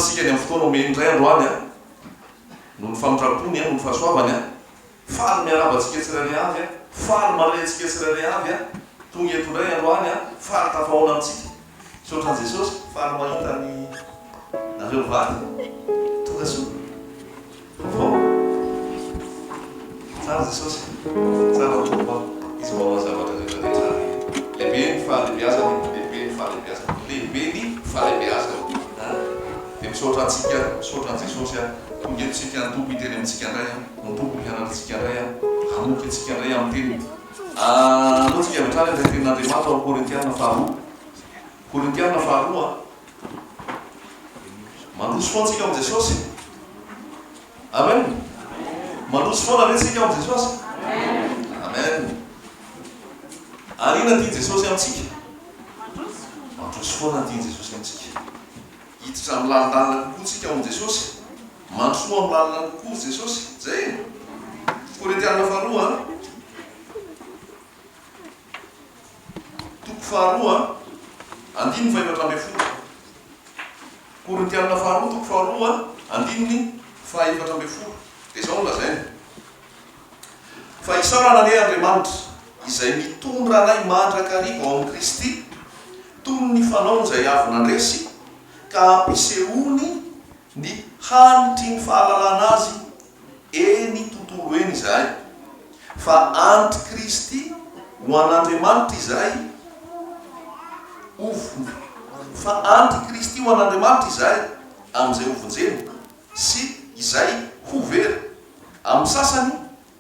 sika ny amin'ny fotoana omendray androany a noho ny famotrapony a noho ny fahasoavany a faly miaravantsika tsirairay avy a faly marentsika tsirairay avy a tonga eto indray androany a faly tafahoana amintsika saotran' Jesosy faly mahita ny nareo vady tonga soa vao tsara Jesosy tsara tomba izy manao zavatra rehetrarehetra lehibe ny fahalehibeazany lehibe ny fahalehibeazany lehibe ny fahalehibeazany dia misaotrantsika misaotran' Jesosy a tonga eto tsika ny tompo hiteny amintsika indray a ny tompo hianaritsika indray a hamoky antsika indray amin'ny teniny alohantsika avy hatrany izay tenin'Andriamanitra ao Korintiana faharoa Korintiana faharoa mandroso foana tsika amin'i Jesosy amen mandroso foana ve tsika amin'i Jesosy amen ary ina tiany Jesosy amintsika mandroso foana tiany Jesosy amintsika hiditra amin'ny lalindalina kokoa tsika amin'i Jesosy mandrosoa amin'ny lalina kokoa Jesosy zay Korintiana faharoa toko faharoa 5:14 Korintiana faharoa toko faharoa 5:14 dia zao lazainy fa isaorana anay Andriamanitra izay mitondra anay mandrakariva ao amin'ny Kristy toy ny fanaony izay avy nandresy ka ampisehony ny hanitry ny fahalalana azy eny tontolo eny izahay fa anty Kristy ho an'Andriamanitra izay fa anty Kristy ho an'Andriamanitra izahay amin'izay ovonjeny sy izay hovery amin'ny sasany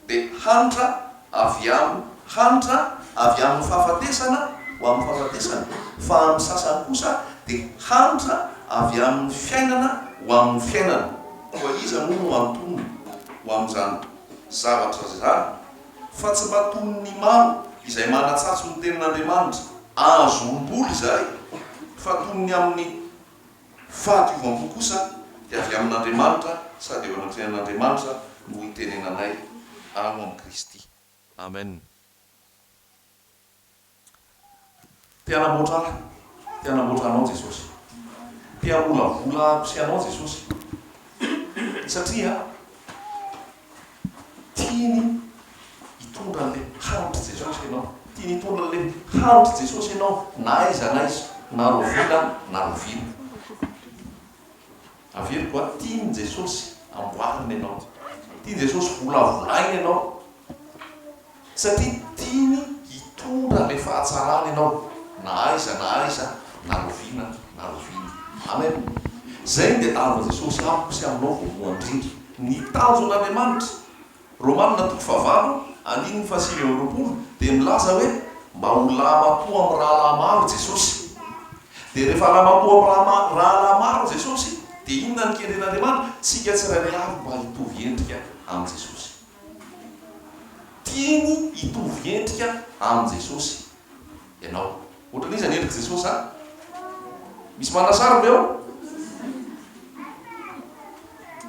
dia hanitra avy amin'ny fahafatesana ho amin'ny fahafatesana fa amin'ny sasany kosa dia hanitra avy amin'ny fiainana ho amin'ny fiainana koa iza moa no antonony ho amin'izany zavatra zany fa tsy mba tony ny maro izay manatsatso ny tenin'Andriamanitra azo omboly izay fa tony amin'ny fahadiovampo kosa dia avy amin'Andriamanitra sady eo anatrehan'Andriamanitra no hitenenanay ao amin'ny Kristy amen tianamboatra anao Jesosy tiamolavola sy anao Jesosy satria tiany hitondra an'le hanitry Jesosy ianao tiany hitondra an'le hanitry Jesosy ianao na aiza na rovila na rovila avery koa tiany Jesosy amboariny ianao tiany Jesosy volavolainy ianao satria tiany hitondra le fahatsarany ianao na aiza na rovina amen zay dia tavy Jesosy amiko sy aminao voalohany indrindra ny tanjon'Andriamanitra Romanina 9:5 dia milaza hoe mba ho lamatoa amin'ny raha maro Jesosy dia rehefa lamatoa amin'ny raha maro Jesosy dia inona ny kendren'Andriamanitra tsika tsirairay avy mba hitovy endrika amin'ny Jesosy tiany hitovy endrika amin'ny Jesosy ianao ohatran'iza ny endrika Jesosy a misy manasary leo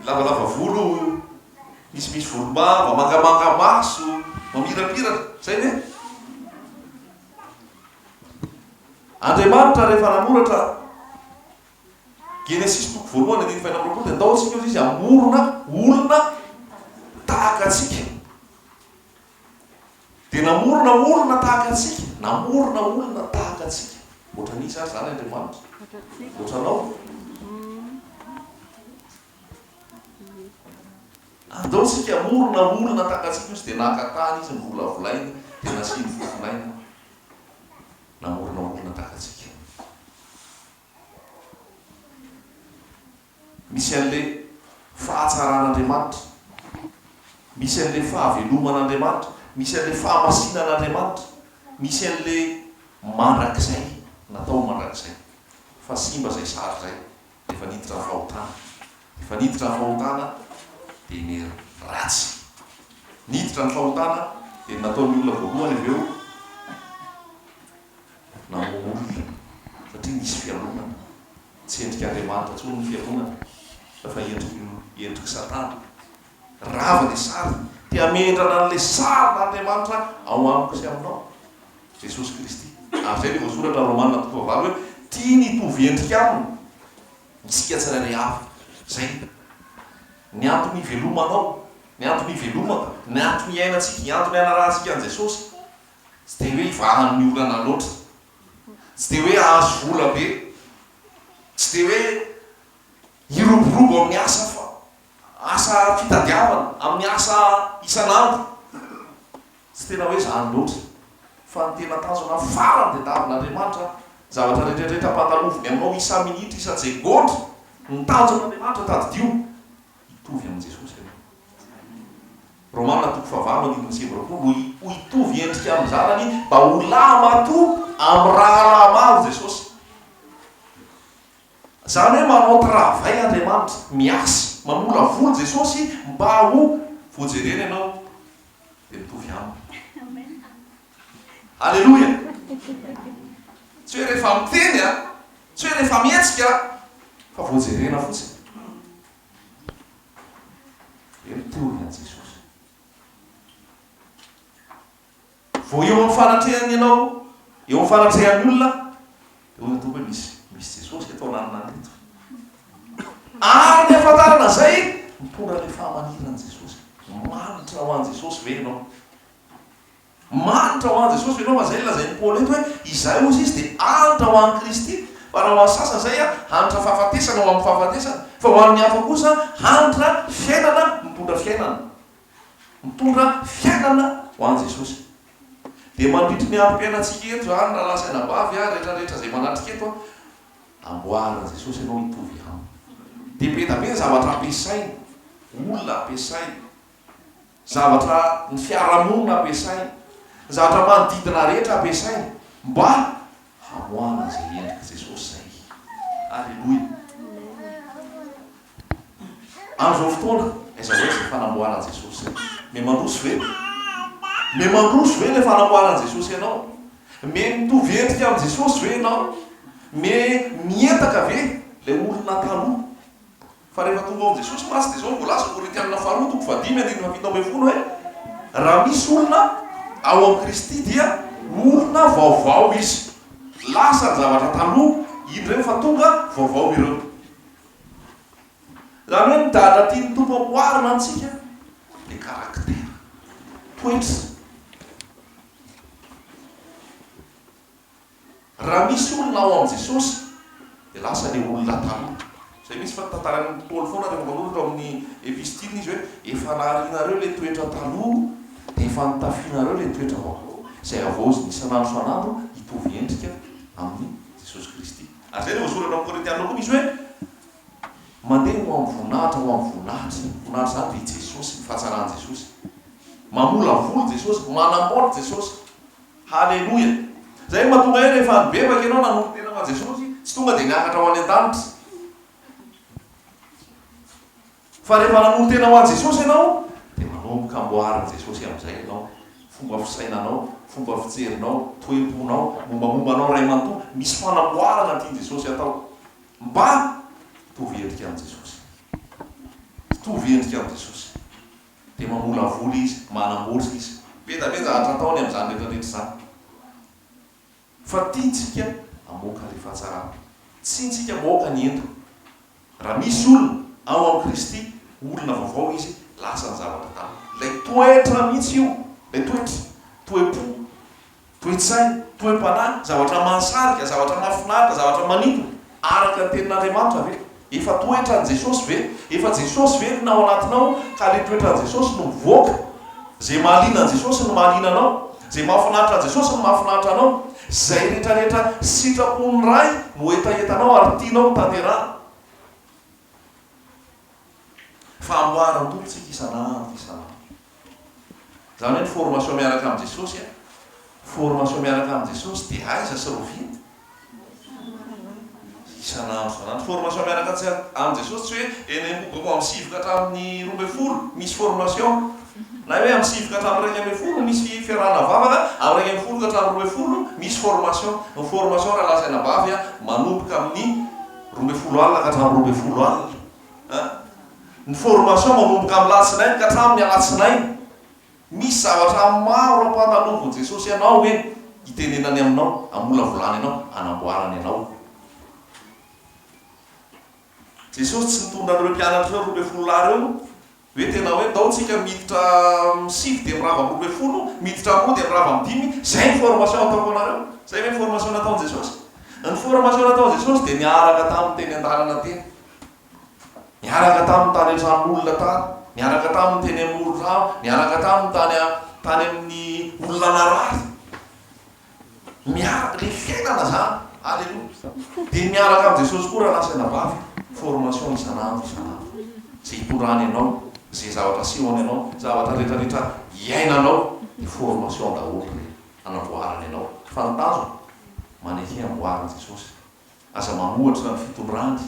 lavalava volo misy volomba mangamanga maso mamirapiratra zay ne Andriamanitra rehefa namoratra Genesis 1:1 dia ataontsika izy amorona olona tahaka atsika dia namorona olona tahaka atsika ohatran'iza zany Andriamanitra ohatranao andaontsika morona olona tahaka atsika izy dia nakatany izy mivolavolainy dia nasiny fofolaina namorona olona tahaka atsika misy an'le fahatsaran'Andriamanitra misy an'le fahaveloman'Andriamanitra misy an'le fahamasinan'Andriamanitra misy an'le mandrakizay natao mandrakizay fa simba zay sary zay efa niditra ny fahotana dia ny ratsy niditra ny fahotana dia nataon'ny olona voalohany avy eo namoolona satria nisy fialonana tsy endrika Andriamanitra tsony ny fialonana fa endriky Satana rava le sary dia mendrana an'le sarin'Andriamanitra ao amiko sy aminao Jesosy Kristy ary zay dia voasoratra Romanina 9:5 hoe tiany hitovy endrika aminy isika tsirairay avy zay ny antony ivelomanao, ny antony ivelomaka, ny antony iainantsika, ny antony ianarahantsika an' Jesosy tsy de hoe ivahan'ny olana loatra, tsy de hoe ahazo vola be, tsy de hoe iroborobo amin'ny asa fa asa fitadiavana, amin'ny asa isan'andro, tsy tena hoe zany loatra fa ny tena tanjona farany de tavin'Andriamanitra zavatra rehetrarehetra ampataloviny aminao isa minitra isan-tsegondra ny tanjon'Andriamanitra tadidio hitovy amin' Jesosy ianao. Romana 5:7 ho hitovy endrika amin'ny zanany mba ho lamato amin'ny raha maro Jesosy. Zany hoe manao travail Andriamanitra, miasa mamola voly Jesosy mba ho voajerena ianao de mitovy aminy. Alleloia. Tsy hoe rehefa miteny tsy hoe rehefa mietsika fa voajerena fotsiny de mitovy an' Jesosy. Vao eo amin'ny fanatrehany ianao, eo amin'ny fanatrehan'ny olona de ho atao hoe misy Jesosy atao nanana eto. Ary ny afantarana zay mitondra le fahamanirana Jesosy. Manitra ho an' Jesosy ve ianao? Manitra ho an' Jesosy ianao fa zay lazain'ny Paoly eto hoe izay ozy izy de anitra ho an' Kristy. Fa raha ho an'ny sasany zay hanitra fahafatesana ho amin'ny fahafatesana, fa ho an'ny hafa kosa hanitra fiainana mitondra fiainana. Mitondra fiainana ho an' Jesosy. De mandritry ny ampim-piainantsika eto zany raha lasaina bavy rehetrarehetra zay manatrika eto amboarana Jesosy ianao hitovy aminy. De be da be ny zavatra ampiasainy, olona ampiasainy, zavatra ny fiarahamonina ampiasainy, zavatra manodidina rehetra ampiasainy mba hamoahana zay endrika Jesosy zay. Alleloia. Am'izao fotoana aiza hoe zay fanamboarana Jesosy zay. Me mandroso ve? Me mandroso ve le fanamboarana Jesosy ianao? Me mitovy endrika amin' Jesosy ve ianao? Me mietaka ve le olona taloha? Fa rehefa tonga ao Jesosy masy de zao voalaza Korintianina 4:5-7 hoe raha misy olona ao am' Kristy dia olona vaovao izy. Lasa ny zavatra taloha indreo fa tonga vaovao ireo. Zany hoe midadra tiany tompo amboarina antsika le karaktera, toetra. Raha misy olona ao am' Jesosy de lasa le olona taloha. Zay misy fa tantaran'ny Paoly foana rehefa manoratra amin'ny epistily izy hoe efa naharianareo le toetra taloha de efa nitafianareo le toetra vaovao zay avozy isan'andro isan'andro hitovy endrika amin'ny Jesosy Kristy. Ary zay le voasoratra amin'ny Korintianina koa misy hoe mandeha ho amin'ny voninahitra ho amin'ny voninahitra. Voninahitra zany de Jesosy, ny fahatsarany Jesosy. Mamola voly Jesosy, manamboatra Jesosy. Halleloia. Zay mahatonga hoe rehefa nibebaka ianao nanompo tena ho an' Jesosy tsy tonga de niakatra ho any an-danitra. Fa rehefa nanompo tena ho an' Jesosy ianao de manomboka amboarana Jesosy amin'izay ianao. Fomba fisainanao, fomba fijerinao, toeponao, mombamombanao ray aman-to, misy fanamboarana tiany Jesosy atao mba hitovy endrika amin' Jesosy. Hitovy endrika amin' Jesosy. De mamola voly izy, manamboatra izy. Be da be zavatra ataony amin'izany rehetrarehetra zany. Fa tiantsika amoaka le fahatsarana. Tiantsika moaka ny ento. Raha misy olona ao am' Kristy, olona vaovao izy, lasa ny zavatra taloha. Lay toetra mihitsy io, lay toetra, toe-po, toe-tsay, toe-panahy, zavatra mahasarika, zavatra mahafinaritra, zavatra manintona, araka ny tenin'Andriamanitra ve? Efa toetra an' Jesosy ve? Efa Jesosy ve no ao anatinao ka le toetra an' Jesosy no mivoaka? Zay mahaliana an' Jesosy no mahaliana anao, zay mahafinaritra an' Jesosy no mahafinaritra anao, zay rehetrarehetra sitrapony ray no etaetanao ary tianao tanterana. Famboaran tompotsika isan'andro isan'andro. Zany hoe ny formation miaraka amin' Jesosy formation miaraka amin' Jesosy de aiza sy rovinto isan'andro isan'andro. Formation miaraka amin' Jesosy tsy hoe eny ambobako amin'ny 7 ka hatramin'ny 12 misy formation, na hoe amin'ny 7 ka hatramin'ny 2 misy fiarahana vavaka, amin'ny 2 ka hatramin'ny 12 misy formation. Ny formation raha lasaina vavy manomboka amin'ny 12 alina ka hatramin'ny 12 alina. Ny formation manomboka amin'ny alatsinainy ka hatramin'ny alatsinainy. Misy zavatra maro ampanaloviny Jesosy ianao hoe hitenenany aminao, hamola volany ianao, hanamboarany ianao. jesosy tsy nitondra an'ireo mpianatra reo 20 reo hoe tena hoe taotsika miditra misivy dia mirava 20 miditra moa dia mirava 5 zay ny formation ataoko anareo zay hoe formation nataon jesosy ny formation nataon jesosy dia niaraka tamin'ny teny an-dalana teny niaraka tamin'ny tany an-tranon'olona tany niaraka tamin'ny teny amin'olorao niaraka tamin'ny tany amin'ny olona narary miaraka le fiainana zany alleloia dia miaraka amin'ny jesosy koa raha lasaina vavy formation isanandro zay hitorany ianao zay zavatra sehoany ianao zavatra rehetrarehetra iainanao ny formation daholo anamboarany ianao fantazo manehy amboarany jesosy aza mamohatra ny fitondrany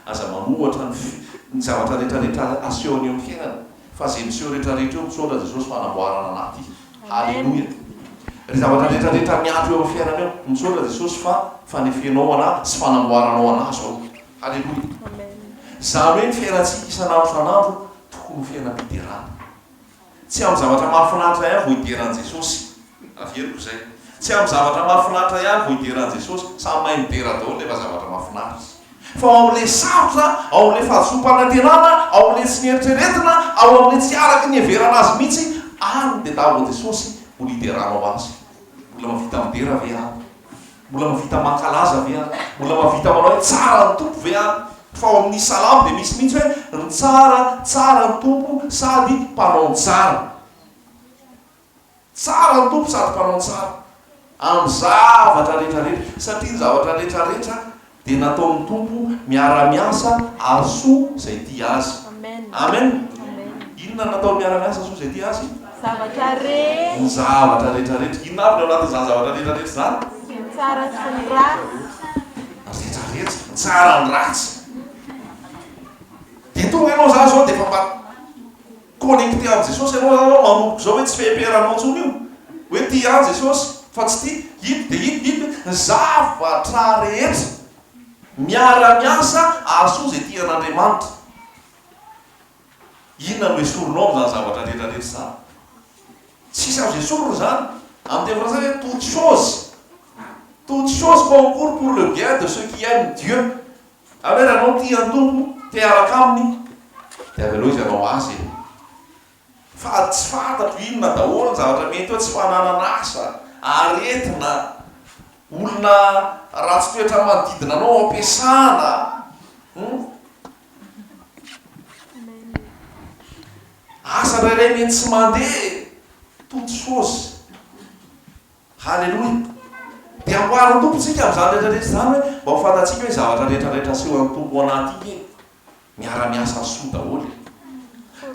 aza mamohatra ny zavatra rehetrarehetra asehoany eo amin'ny fiainana fa zay miseho rehetrarehetra eo misaotra jesosy fanamboarana anaty alleloia ry zavatra rehetrarehetra miatro eo amin'ny fiainana eo misaotra jesosy fa fanefenao ana sy fanamboaranao ana zao alleloia zany hoe ny fiainantsika isanandro sanandro tokony fiainam-piderana tsy amin'ny zavatra mahafinaritra ihany vo hideran'i jesosy averiko zay tsy amin'ny zavatra mahafinaritra ihany vo hideran'i jesosy samy mahay midera daholo nefa zavatra mahafinaritra fa ao amin'le sarotra ao amin'le fahazom-panantenana ao amin'le tsy nieritreretina ao amin'le tsy araky ny heverana azy mihitsy any dia davo jesosy mbola hideranao azy mbola mavita midera ve any mbola mavita mankalaza ve any mbola mavita manao hoe tsara ny tompo ve any fa ao amin'ny salamo dia misy mihitsy hoe ny tsara ny tompo sady mpanao ny tsara ny tompo sady mpanao ny tsara amin'ny zavatra rehetrarehetra satria ny zavatra rehetrarehetra dia nataon'ny tompo miara-miasa asoa zay ty azy amen inona nataony miara-miasa asoa zay ty azy ny zavatra rehetrarehetra inona avy ny ao anatin'izany zavatra rehetrarehetra zany rehetrarehetra tsara ny ratsy dia tonga ianao zany zao dia efa connecté amin'ny jesosy ianao zany ao manomboka zao hoe tsy feperanao ntsony io hoe ty any jesosy fa tsy ty ito dia ito ny zavatra rehetra miara-miasa asoa zay ty an'Andriamanitra inona no esoronao amin'izany zavatra rehetrarehetra zany tsisy azo esoro zany amin'ny teny français hoe toute chose concourt pour le bien de ceux qui aiment Dieu amin'ny hoe ranao ty an-tompo te araka aminy dia avy aloha izy anao azy fa tsy fantatro inona daholo ny zavatra mety hoe tsy fananana asa aretina olona ratsy toetra manodidina anao ampiasana asa rairay mety tsy mandeha toute chose halleloia dia amboarany tompotsika amin'izany rehetrarehetra zany hoe mba ho fantatsika hoe zavatra rehetrarehetra sehoan'ny tompo anaty iny miara-miasa soa daholo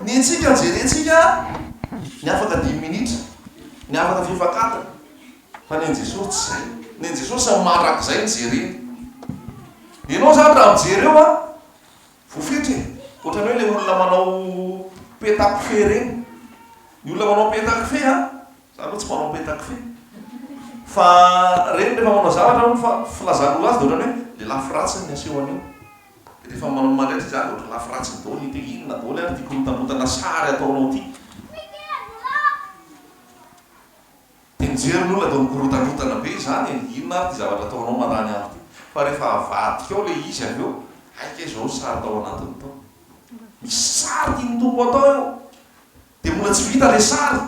ny antsika njerentsika ny afaka 10 minitra ny afaka fifakatana fa ny an jesosy tsy zay ny an jesosy samy mahrak'izay ny jereny ianao zany raha mijery eo a vofetra ohatrany hoe le olona manao petak-fe reny ny olona manao petak-fe a zany hoe tsy manao petak-fe fa reny rehefa manao zavatra fa filazan'olo azy dia ohatrany hoe le lafiratsiny ny asehoan'io rehefa manao mandraitra zany ohatra lafiratsiny daholo ite inona daholo ary ty korotanrotana sary ataonao ty dia mijery n'olona atao mikorotanrotana be zany inona ary ty zavatra ataonao marany ary ty fa rehefa avadika ao le izy avy eo aika zao sary tao anatiny tao misy sary tiany tompo atao eo dia mbola tsy vita le sary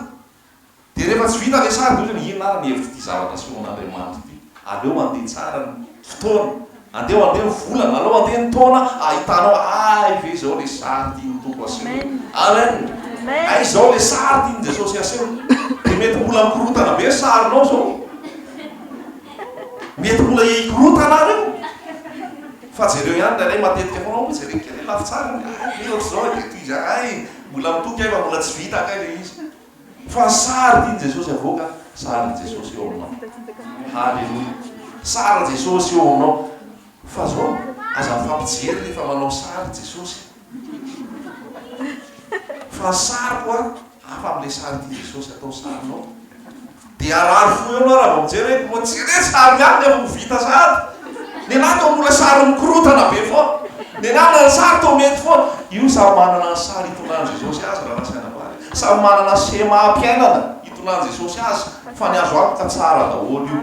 dia rehefa tsy vita le sary dia ohatrany inona ary ny hevitra ty zavatra sehoan'Andriamanitra ty aleo mandeha tsara ny fotoana andeha ny volana aleo andeha ny taona ahitanao ay ve zao le sary tiany tompo aseho amen ay zao le sary tiany jesosy aseho dia mety mbola mikorotana be sarinao zao mety mbola hikorotana reo fa jereo ihany ndrairay matetika fanao jerenka le lafy tsara ohatr' zao aketo izy ay mbola mitoky ay fa mbola tsy vita akay le izy fa sary tiany jesosy avoaka sary jesosy eo aminao halleloia sary jesosy eo aminao fa zao aza fampijery rehefa manao sary jesosy fa sary koa hafa amin'le sary ty jesosy atao sarinao dia arary fo eo anao raha vao mijery hoe mo jere sary ihany nefa ho vita sady ny anahy tao mbola sary mikorotana be foa ny anana ny sary tao mety foa io samy manana ny sary hitonany jesosy azy raha nasaina vary samy manana sema ampiainana hitonany jesosy azy fa ny azo akoka tsara daholo io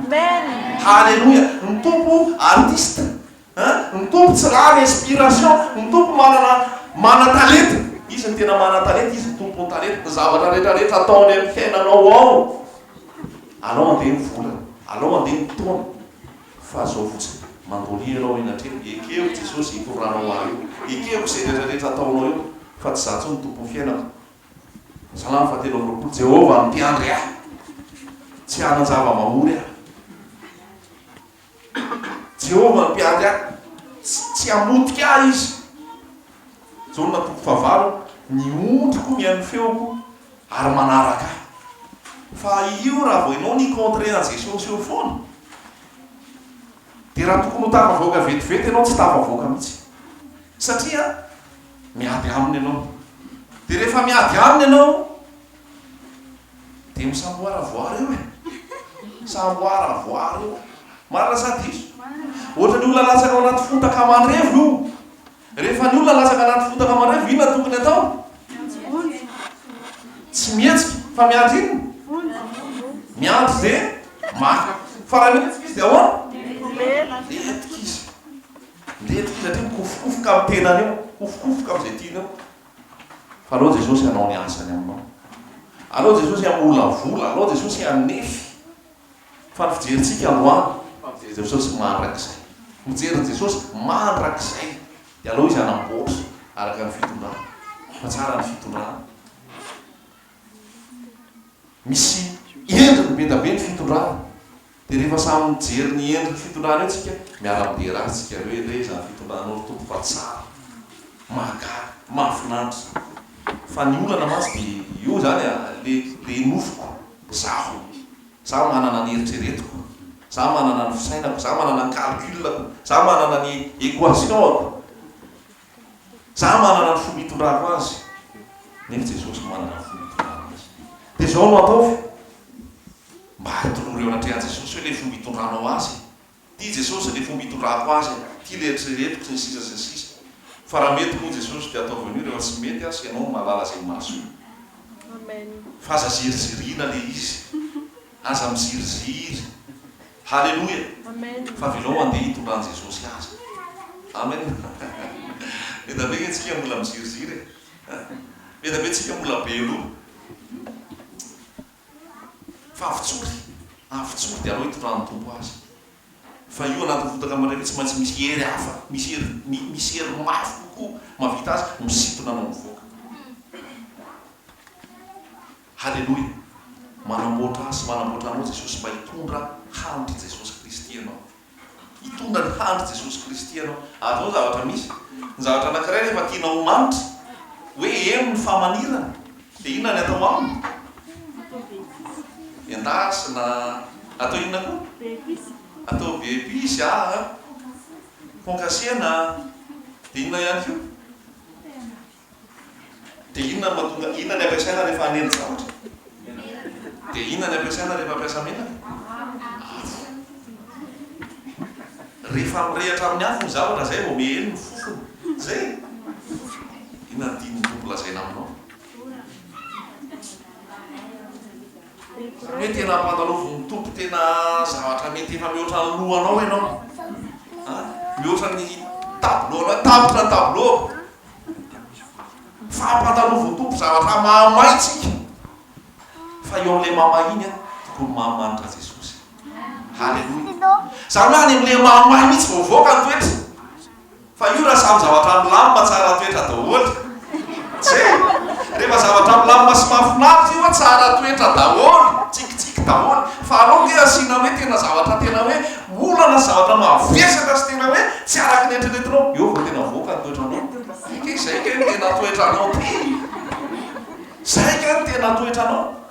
halleloia ny tompo artiste ny tompo tsy raha ny inspiration, ny tompo mana talenta. Izy ny tena mana talenta, izy ny tompo ny talenta. Ny zavatra rehetrarehetra ataony amin'ny fiainanao ao, alao andeha ny volana, alao andeha ny taona, fa zao fotsiny mandolia anao eny an-treno, ekeo Jesosy itoranao ahy io, ekeo izay rehetrarehetra ataonao io, fa tsy za tsony tompo ny fiainako. Salamy fahatelo amby roapolo, Jehova mpiandry ahy, tsy hanan-java mamory ahy. Jehova mpiandry ahy, tsy hamotika ahy izy. Zao natoko fahavalo, ny ondriko mihaino feoko ary manaraka ahy. Fa io raha vao ianao ny contre an Jesosy eo foana, dia raha tokony ho tafavoaka vetivety ianao tsy tafavoaka mihitsy. Satria miady aminy ianao. Dia rehefa miady aminy ianao, dia misamboara voary eo e. Samboara voary eo. Marina sa diso? Ohatra ny olona latsaka ao anaty fotaka aman-drevo io. Rehefa ny olona latsaka anaty fotaka aman-drevo, inona tokony atao? Tsy mihetsika, fa miady ino? Miady dia maka. Fa raha mihetsika izy dia ahoana? Letika izy. Letika izy satria mikofokofoka amin'ny tenany eo, kofokofoka amin'izay tiany eo. Fa alao Jesosy hanao ny asany aminao. Alao Jesosy hamola vola, alao Jesosy hanefy. Fa ny fijerintsika androany, mijery Jesosy mandrakizay. Mijery Jesosy mandrakizay. Dia alao izy hanamboatra araka ny fitondrana. Fa tsara ny fitondrana. Misy endriny be da be ny fitondrana. Dia rehefa samy mijery ny endriny fitondrana eo tsika, miara-midera azy tsika hoe re izany fitondranao tompo fa tsara, mahagaga, mahafinaritra. Fa ny olana masy dia io zany le nofoko, zaho. Zaho manana ny eritreretiko, zaho manana ny fisainako, zaho manana ny calculako, zaho manana ny équationako, zaho manana ny fomba hitondrako azy. Nefa Jesosy manana ny fomba hitondrako azy. Dia zao no ataovy mba hatoloha eo anatrehan Jesosy hoe le fomba hitondranao azy. Ty Jesosy le fomba hitondrako azy, ty le eritreretiko sy ny sisa sy ny sisa. Fa raha mety moa Jesosy dia ataovy an'io, rehefa tsy mety azy ianao malala izay maso io. Fa aza zirizirina le izy. Aza miziriziry. Halleluja. Fa vilao andeha hitondran Jesosy azy. Amen. Mety be tsika mbola miziriziry. Mety be tsika mbola be aloha. Fa avitsory dia alao hitondran'ny tompo azy. Fa io anaty fotaka aman-dreny tsy maintsy misy hery hafa, misy hery mafy kokoa mahavita azy misintona anao mivoaka. Halleluja. Manamboatra azy, manamboatra anao Jesosy mba hitondra handry Jesosy Kristy ianao. Hitondra ny handry Jesosy Kristy ianao. Atao zavatra misy. Ny zavatra anankiray rehefa tianao manitra, hoe eno ny famanirana, dia inona ny atao aminy? Endasina, atao inona koa? Atao be épice, fonkasena, dia inona ihany koa? Dia inona mahatonga, inona ny ampiasaina rehefa hanena zavatra? Dia inona ny ampiasaina rehefa ampiasa menaka? Afo. Rehefa mirehatra amin'ny afo ny zavatra, zay vao mihely ny fofony. Zay. Inona ny tiany tompo lazaina aminao? Hoe tena ampandalovan'ny tompo, tena zavatra mety efa mihoatra ny lohanao ianao. Mihoatra ny tableau, tapotra ny tableau. Fa ampandalovan'ny tompo zavatra mahamaitsika. Fa eo amin'ilay mamay iny tokony mahamanitra Jesosy. Halleluja. Zany hoe any amin'ilay mamay mihitsy voavoaka ny toetra. Fa io raha samy zavatra milamina tsara toetra daholo. Zay. Rehefa zavatra milamina sy mahafinaritra io tsara toetra daholo, tsikitsiky daholo. Fa anao nge asiana hoe tena zavatra tena hoe olana zavatra mavesatra sy tena hoe tsy araky ny eritreretinao. Eo vao tena voaka ny toetranao. Izay ke ny tena toetranao ty. Zay ke ny tena toetranao.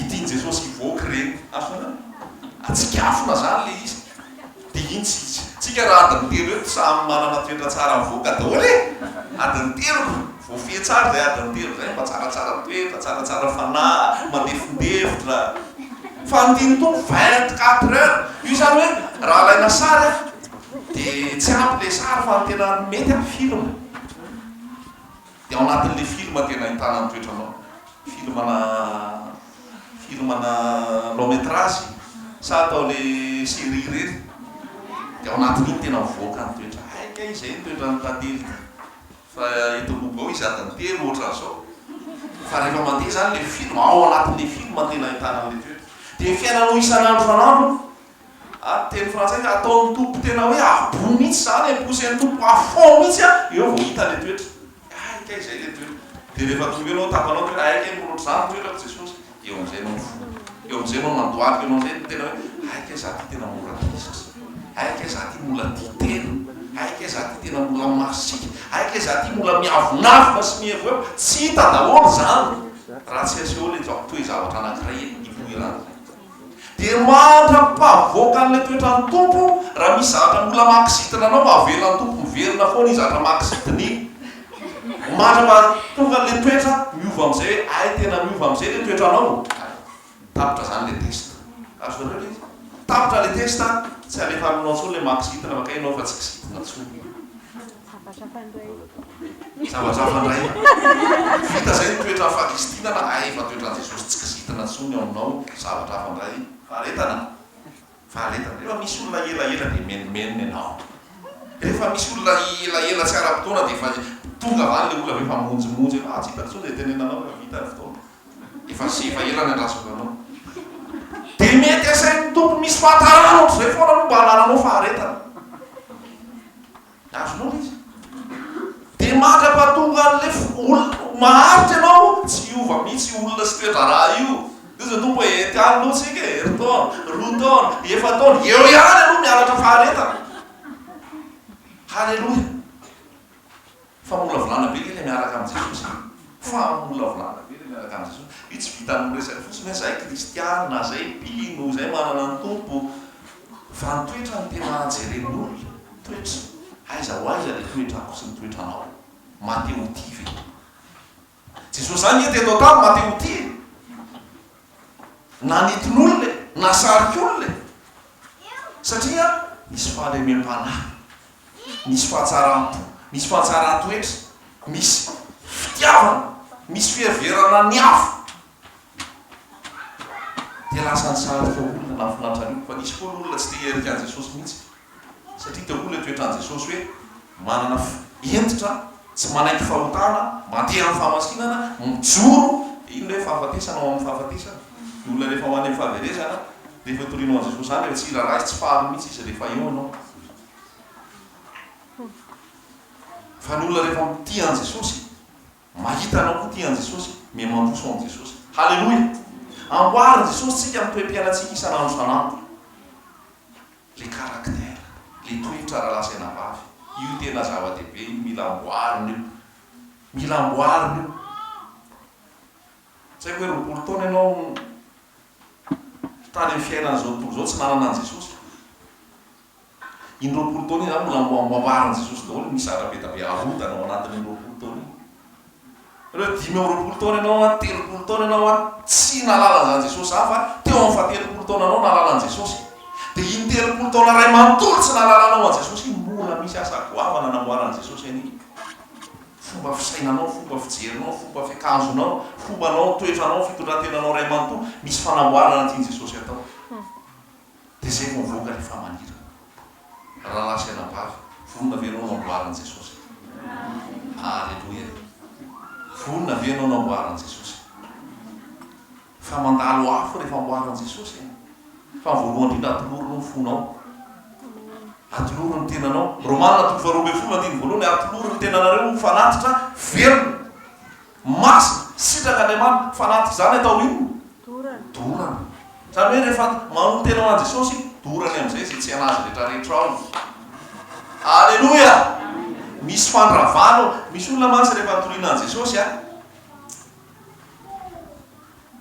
Tiany Jesosy hivoaka reny. Afana? Atsikafona zany le izy. Dia iny tsika raha adiny telo eto samy manana toetra tsara mivoaka daholo e. Adiny telo. Voafia tsara zay adiny telo zay mba tsaratsara toetra, tsaratsara fanahy, mandefindefitra. Fa ny tiany tompo 24 heures. Io zany hoe raha alaina sary dia tsy ampy le sary fa ny tena mety amin'ny film. Dia ao anatin'le film tena ahitana ny toetranao. Filmana long métrage sa atao le série reny. dia ao anatin'iny tena mivoaka ny toetra aika izay ny toetra ny tantely fa eto Google izy adiny telo ohatran'izao fa rehefa mandeha zany le film ao anatin'le film tena ahitana an'le toetra dia ny fiainanao isan'andro san'andro teny frantsay ataon'ny tompo tena hoe abo mihitsy zany posen'ny tompo afon mihitsy eo vao hita le toetra aika izay le toetra dia rehefa toenao tapanao toetra aika molotra zany toetrako Jesosy eo am'izay nao eo am'izay nao mandoaliko anao zay tena hoe aika za ty tena mora tisitra aika za ty mola ty tena aika za ty tena mola masika aika za ty mola miavonavina sy mievo eo tsy hita daholo zany raha tsy aseho le toe zavatra anankiray ivoirany dia mandra-pahavoaka an'le toetrany tompo raha misy zavatra mola makisitina anao mahavelona ny tompo miverina foana izy zavatra makisitiny mandra-tonga le toetra miova am'izay hoe ay tena miova am'izay le toetranao tapitra zany le testa azoreo le tapitra le testa tsy alefa aminao ntsony le makisitina maka ianao fa tsy kisitina ntsony zavatrafandray vita zay ny toetra fakisitinana ay fa toetran Jesosy tsy kisitina ntsony ao aminao zavatrafandray faharetana rehefa misy olona elaela dia menimenina ianao rehefa misy olona elaela tsy ara-potoana dia efa tonga vany le olona efa monjimonjy tsy hitako tsony dia tenenanao fa vita ny fotoana efa sefa ela ny andrasako anao dia mety asain'ny tompo misy fahatarana ohatr'izay foana no mba hanananao faharetana azonao izy dia mandra-pahatonga an'le maharitra ianao tsy iova mihitsy olona sy toetra raha io izy tompo hoe tiany loatsika heritaona roa taona efa taona eo ihany aloha mianatra faharetana halleloia fa mola volana be le miaraka amin'i Jesosy fa mola volana be le miaraka amin'i Jesosy io tsy vita ny resaka fotsiny hoe zay kristiana zay mpino zay manana ny tompo fa ny toetra ny tena jeren'olona toetra aiza ho aiza le toetrako sy ny toetranao mateotivy Jesosy zany teto tamy mateotivy nanitin'olona nasarikyolona satria misy fahalemem-panahy misy fahatsaram-po misy fahatsaran-toetra misy fitiavana misy fiheverana ny afo dia lasa ny sarika olona nafinatra an'io fa nisy koa olona tsy te herika an' Jesosy mihitsy satria teo olona toetran' Jesosy hoe manana entitra tsy manaiky fahotana mandeha amin'ny fahamasinana mijoro ino hoe fahafatesana ao amin'ny fahafatesana ny olona rehefa ho any amin'ny fahaverezana rehefa torinao an' Jesosy zany rehefa tsy raharaha izy tsy faharo mihitsy izy rehefa eo anao fa ny olona rehefa tia an' Jesosy mahita anao koa tia an' Jesosy mihamandroso an' Jesosy halleloia amboarin' Jesosy tsika amin'ny toe-piainantsika isan'andro san'andro le caractère le toetra raha lasaina vavy io tena zava-dehibe io mila amboarina io mila amboarina io tsy haiko hoe roapolo taona ianao tany amin'ny fiainan'izao tontolo zao tsy nanana an' Jesosy iny roapolo taona iny zany mbola amboarin' Jesosy daholo misy arabe da be arodanao anatin'ny roapolo taona iny reo 5 roapolo taona ianao 3 taona ianao tsy nalala an'izany Jesosy za fa teo amin'ny fa 3 taona anao nalala an' Jesosy dia iny 3 taona ray manontolo tsy nalalanao an' Jesosy iny mora misy asa goavana namboaran' Jesosy an'iny fomba fisainanao fomba fijerinao fomba fiakanjonao fombanao toetranao fitondrantenanao ray manontolo misy fanamboarana tiany Jesosy atao dia zay vao mivoaka rehefa manira raha lasaina vavy vonona venao namboaran' Jesosy alleloia vonona venao namboaran' Jesosy fa mandalo afo rehefa amboaran' Jesosy fa voalohany indrindra atoloronao ny fonao atoloro ny tenanao Romana 12:20 voalohany atoloro ny tenanareo mifanatitra velona masina sitraka Andriamanitra fanatitra zany atao ino dorana zany hoe rehefa manolotenao an' Jesosy dorany amin'izay zay tsy anazy rehetrarehetra ao alleloia misy fandravano misy olona masy rehefa torina an' Jesosy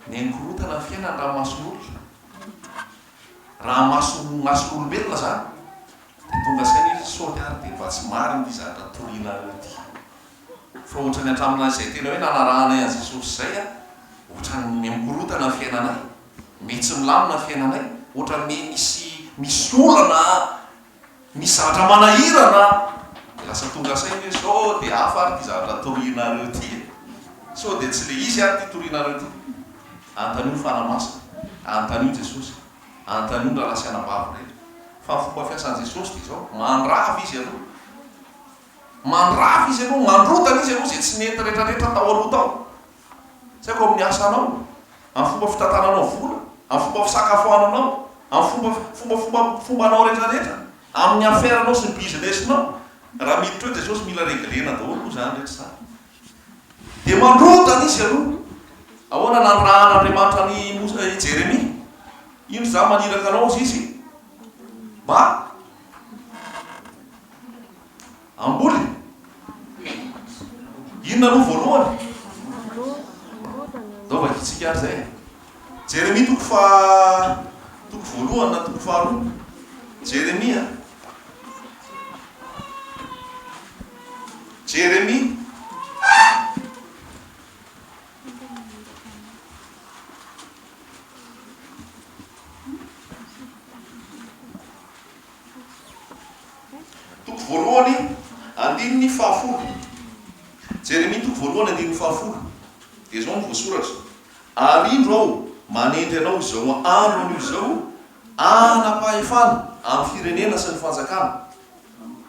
ny enkorotana fiainany raha mason'olona raha mason'olombelona zany dia tonga saina izy saoty ary dia mba tsy mariny izy zatra torina ty fa ohatrany hatramin'izay tena hoe nanarahanay an' Jesosy zay ohatrany mikorotana fiainanay mety tsy milamina fiainanay ohatrany misy olana misy zavatra manahirana lasa tonga saina hoe sao dia hafa ary ty zavatra torinareo ty sao dia tsy le izy ary ty torinareo ty antanio fanamasina antanio Jesosy antanio raha lasiana vavy rehetra fa fomba fiasan' jesosy ty zao mandrava izy aloha mandrava izy aloha mandrotana izy aloha zay tsy nety rehetrarehetra tao aloha tao tsy haiko amin'ny asanao amin'ny fomba fitantananao vola amin'ny fomba fisakafoananao amin'ny fombanao rehetrarehetra amin'ny afairanao sy ny businessinao raha miditra eo jesosy mila reglena daholo moa zany rehetra zany dia mandrotana izy aloha ahoana nandrahan'Andriamanitra ny Jeremia ino za maniraka anao izy ba amboly inona aloha voalohany dao vakitsika ary zay Jeremia toko voalohany na toko faharoa Jeremia toko voalohany andininy fahafolo Jeremia toko voalohany andininy fahafolo dia zao ny voasoratra arindro aho manendry anao izao andro an'io zao anapahefana amin'ny firenena sy ny fanjakana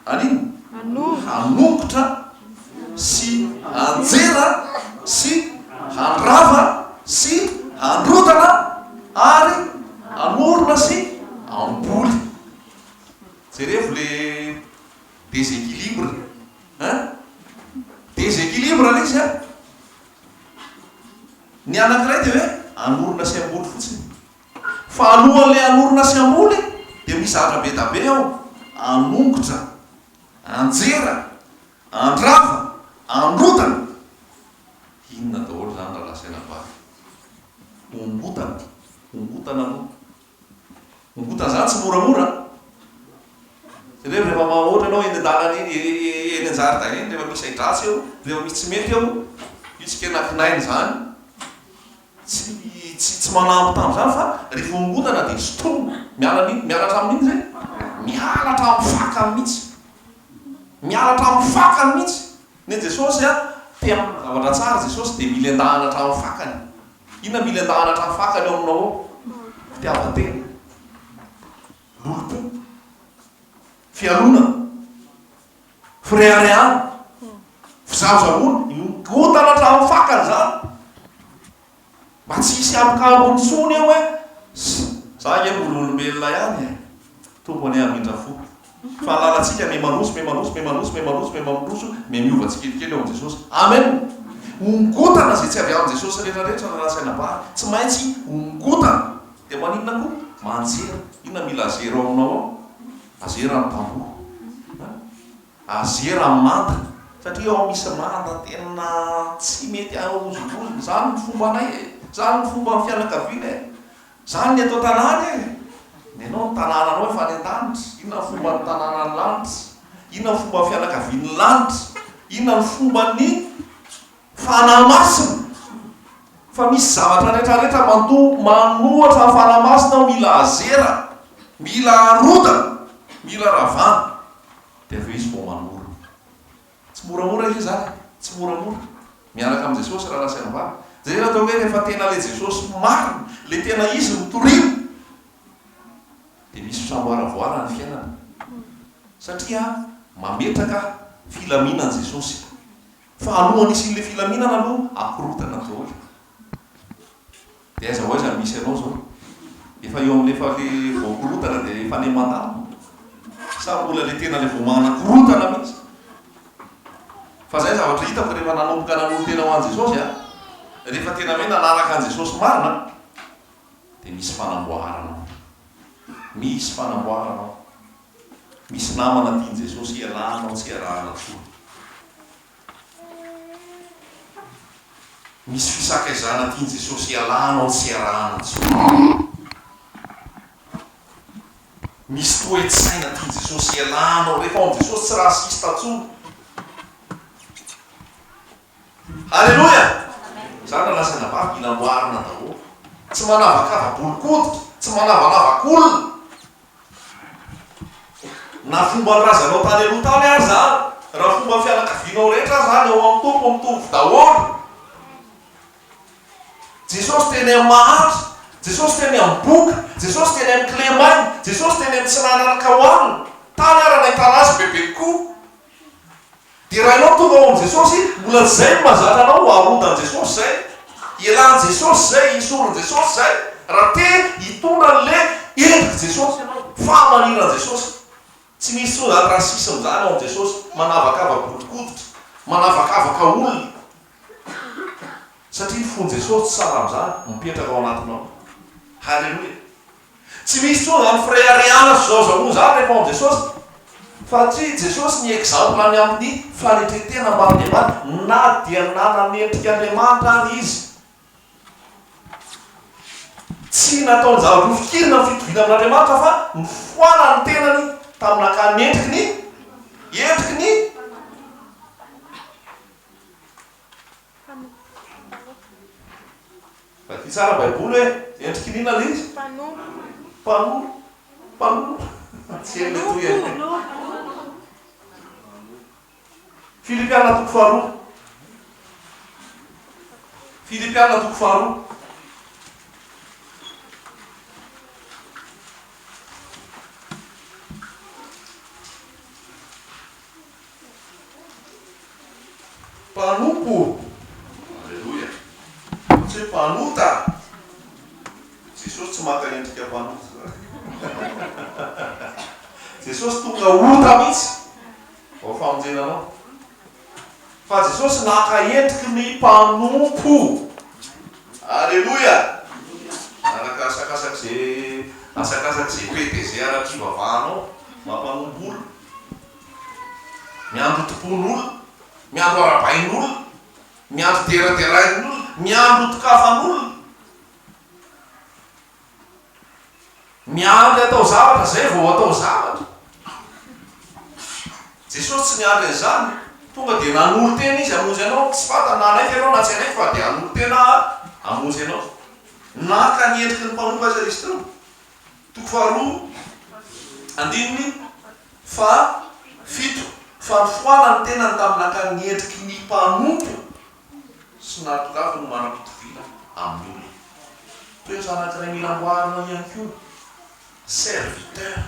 anino hanokotra sy anjera sy handrava sy handrotana ary anorona sy amboly jerevo le déséquilibre déséquilibre le izy ny anankiray dia hoe anorona sy amboly fotsiny fa alohan'le anorona sy amboly dia misy zatra be da be ao anongotra anjera andrava androtana inona daholo zany raha lasaina vary ongotana aloha ongotana zany tsy moramora rehefa ohatra anao eny an-dalana eny an-jarida eny rehefa misy aidratsy eo rehefa misy tsy mety eo itsika anakinainy zany tsy manampy tam'zany fa rehefa ongotana dia sotomo mialatra amin'iny zay mialatra amin'ny fakany mihitsy mialatra amin'ny fakany mihitsy ny Jesosy tia zavatra tsara Jesosy dia mila andahana hatramin'ny fakany inona mila andahana hatramin'ny fakany eo aminao ao fitiavan-tena lolopo fialona firehareana fizavozavona ingotana hatramin'ny fakany zany mba tsy hisy amikambony tsony eo hoe za iambololombelona ihany tompony amindra fo fa lalatsika me manoso me miova tsikelikely eo am' Jesosy amen ongotana zay tsy avy amin' Jesosy rehetrarehetra na lasaina bary tsy maintsy ongotana dia maninona koa manjera inona mila azera ao aminao ao azera amin'ny tamboho azera amin'ny manda satria ao misy manda tena tsy mety aozozozony zany ny fomba anay zany ny fomba ny fianakaviana zany ny atao tanàny ny anao ny tanàna anao efa ny an-danitra inona ny fomba ny tanàna ny lanitra inona ny fomba ny fianakaviany lanitra inona ny fomba ny fanamasina fa misy zavatra rehetrarehetra manohatra ny fanamasina ao mila azera mila arotana mila ravana dia aveo izy vao manora tsy moramora izy zany tsy moramora miaraka amin'i Jesosy raha lasaina vary zay atao hoe rehefa tena le Jesosy marina le tena izy mitorino dia misy fisamboaravoara ny fiainana satria mametraka filaminan Jesosy fa alohan'ny isin'le filaminana aloha akorotana daholo dia aiza ho aiza misy anao zao efa eo amin'lefa le voakorotana dia efa ne mandana sa mbola le tena le voamanakorotana mihitsy fa zay zavatra hitako rehefa nanomboka nanolo tena ho an' Jesosy rehefa tena hoe nanaraka an' Jesosy marina dia misy fanamboaranao misy namana tiany Jesosy ialanao tsy iarahana tsoa misy fisakaizana tiany Jesosy ialanao tsy iarahana tsoa misy toe-tsaina tiany Jesosy ialanao rehefa ao Jesosy tsy rasista tsoa halleloja zany na lasaina vavy inamboarina daholo tsy manavakava-bolokoditra tsy manavanavak'olona na fomba ny razanao tany aloha tany ary zany raha fomba fianakavianao rehetra zany eo amin'ny tompo mitovy daholo Jesosy tena mahantra jesosy teny amin'ny boka, jesosy teny amin'ny clémainy, jesosy teny amin'ny tsinananaka hoanina tany arana hitana azy bebe koa. Dia raha ianao tonga ao am' jesosy, mbola zay mazatra anao arodan' jesosy zay, ilan' jesosy zay, isoron' jesosy zay, raha te hitondra n'le endriky jesosy ianao, fa maniran' jesosy. Tsy misy so zany raha sisiny zany ao am' jesosy, manavakavaka olokoditra, manavakavaka olona. Satria fony jesosy tsy sara am'zany, mipetraka ao anatinao. Halleloia. Tsy misy so zany firehareana sy zaozaony zany rehefa ao am' jesosy. Satria jesosy ny exemple any amin'ny fanetretena ambandriamanitra, na dia nananendrika Andriamanitra any izy. Tsy nataony zava-rofikirina ny fitoviana amin'Andriamanitra fa nifoana ny tenany tamin'akany endriky ny ty tsara baiboly hoe endriky nina le izy? Mpano. Tsy ele toy e. Filipiana toko faharoa. Filipiana toko faharoa. Mpanompo. Alleluia. Tsy hoe mpanota. Jesosy tsy maka endrika mpanota. Jesosy tonga ota mihitsy. Ao famonjenanao. Fa Jesosy naka endriky ny mpanompo. Alleluia. Asakasaky zay pete zay ara-kivavahanao mampanompo olo. Miandro topon'olo, miandro arabain'olo, miandro teraterain'olo, miandro tokafan'olo, miandry atao zavatra zay vao atao zavatra. Jesosy tsy miandry an'izany, tonga dia nanolo tena izy hamonjy anao, tsy fata na anaiky ianao na tsy anaiky fa dia hanolo tena hamonjy anao. Naka ny endriky ny mpanompo azy izy teo. Toko faharoa andininy fa fito. Fa nifoana ny tenany tamin'naka ny endriky ny mpanompo sy natokafy no manam-pitovina amin'ny olona. Toetra anankiray mila amboarina ihany koa. Serviteur.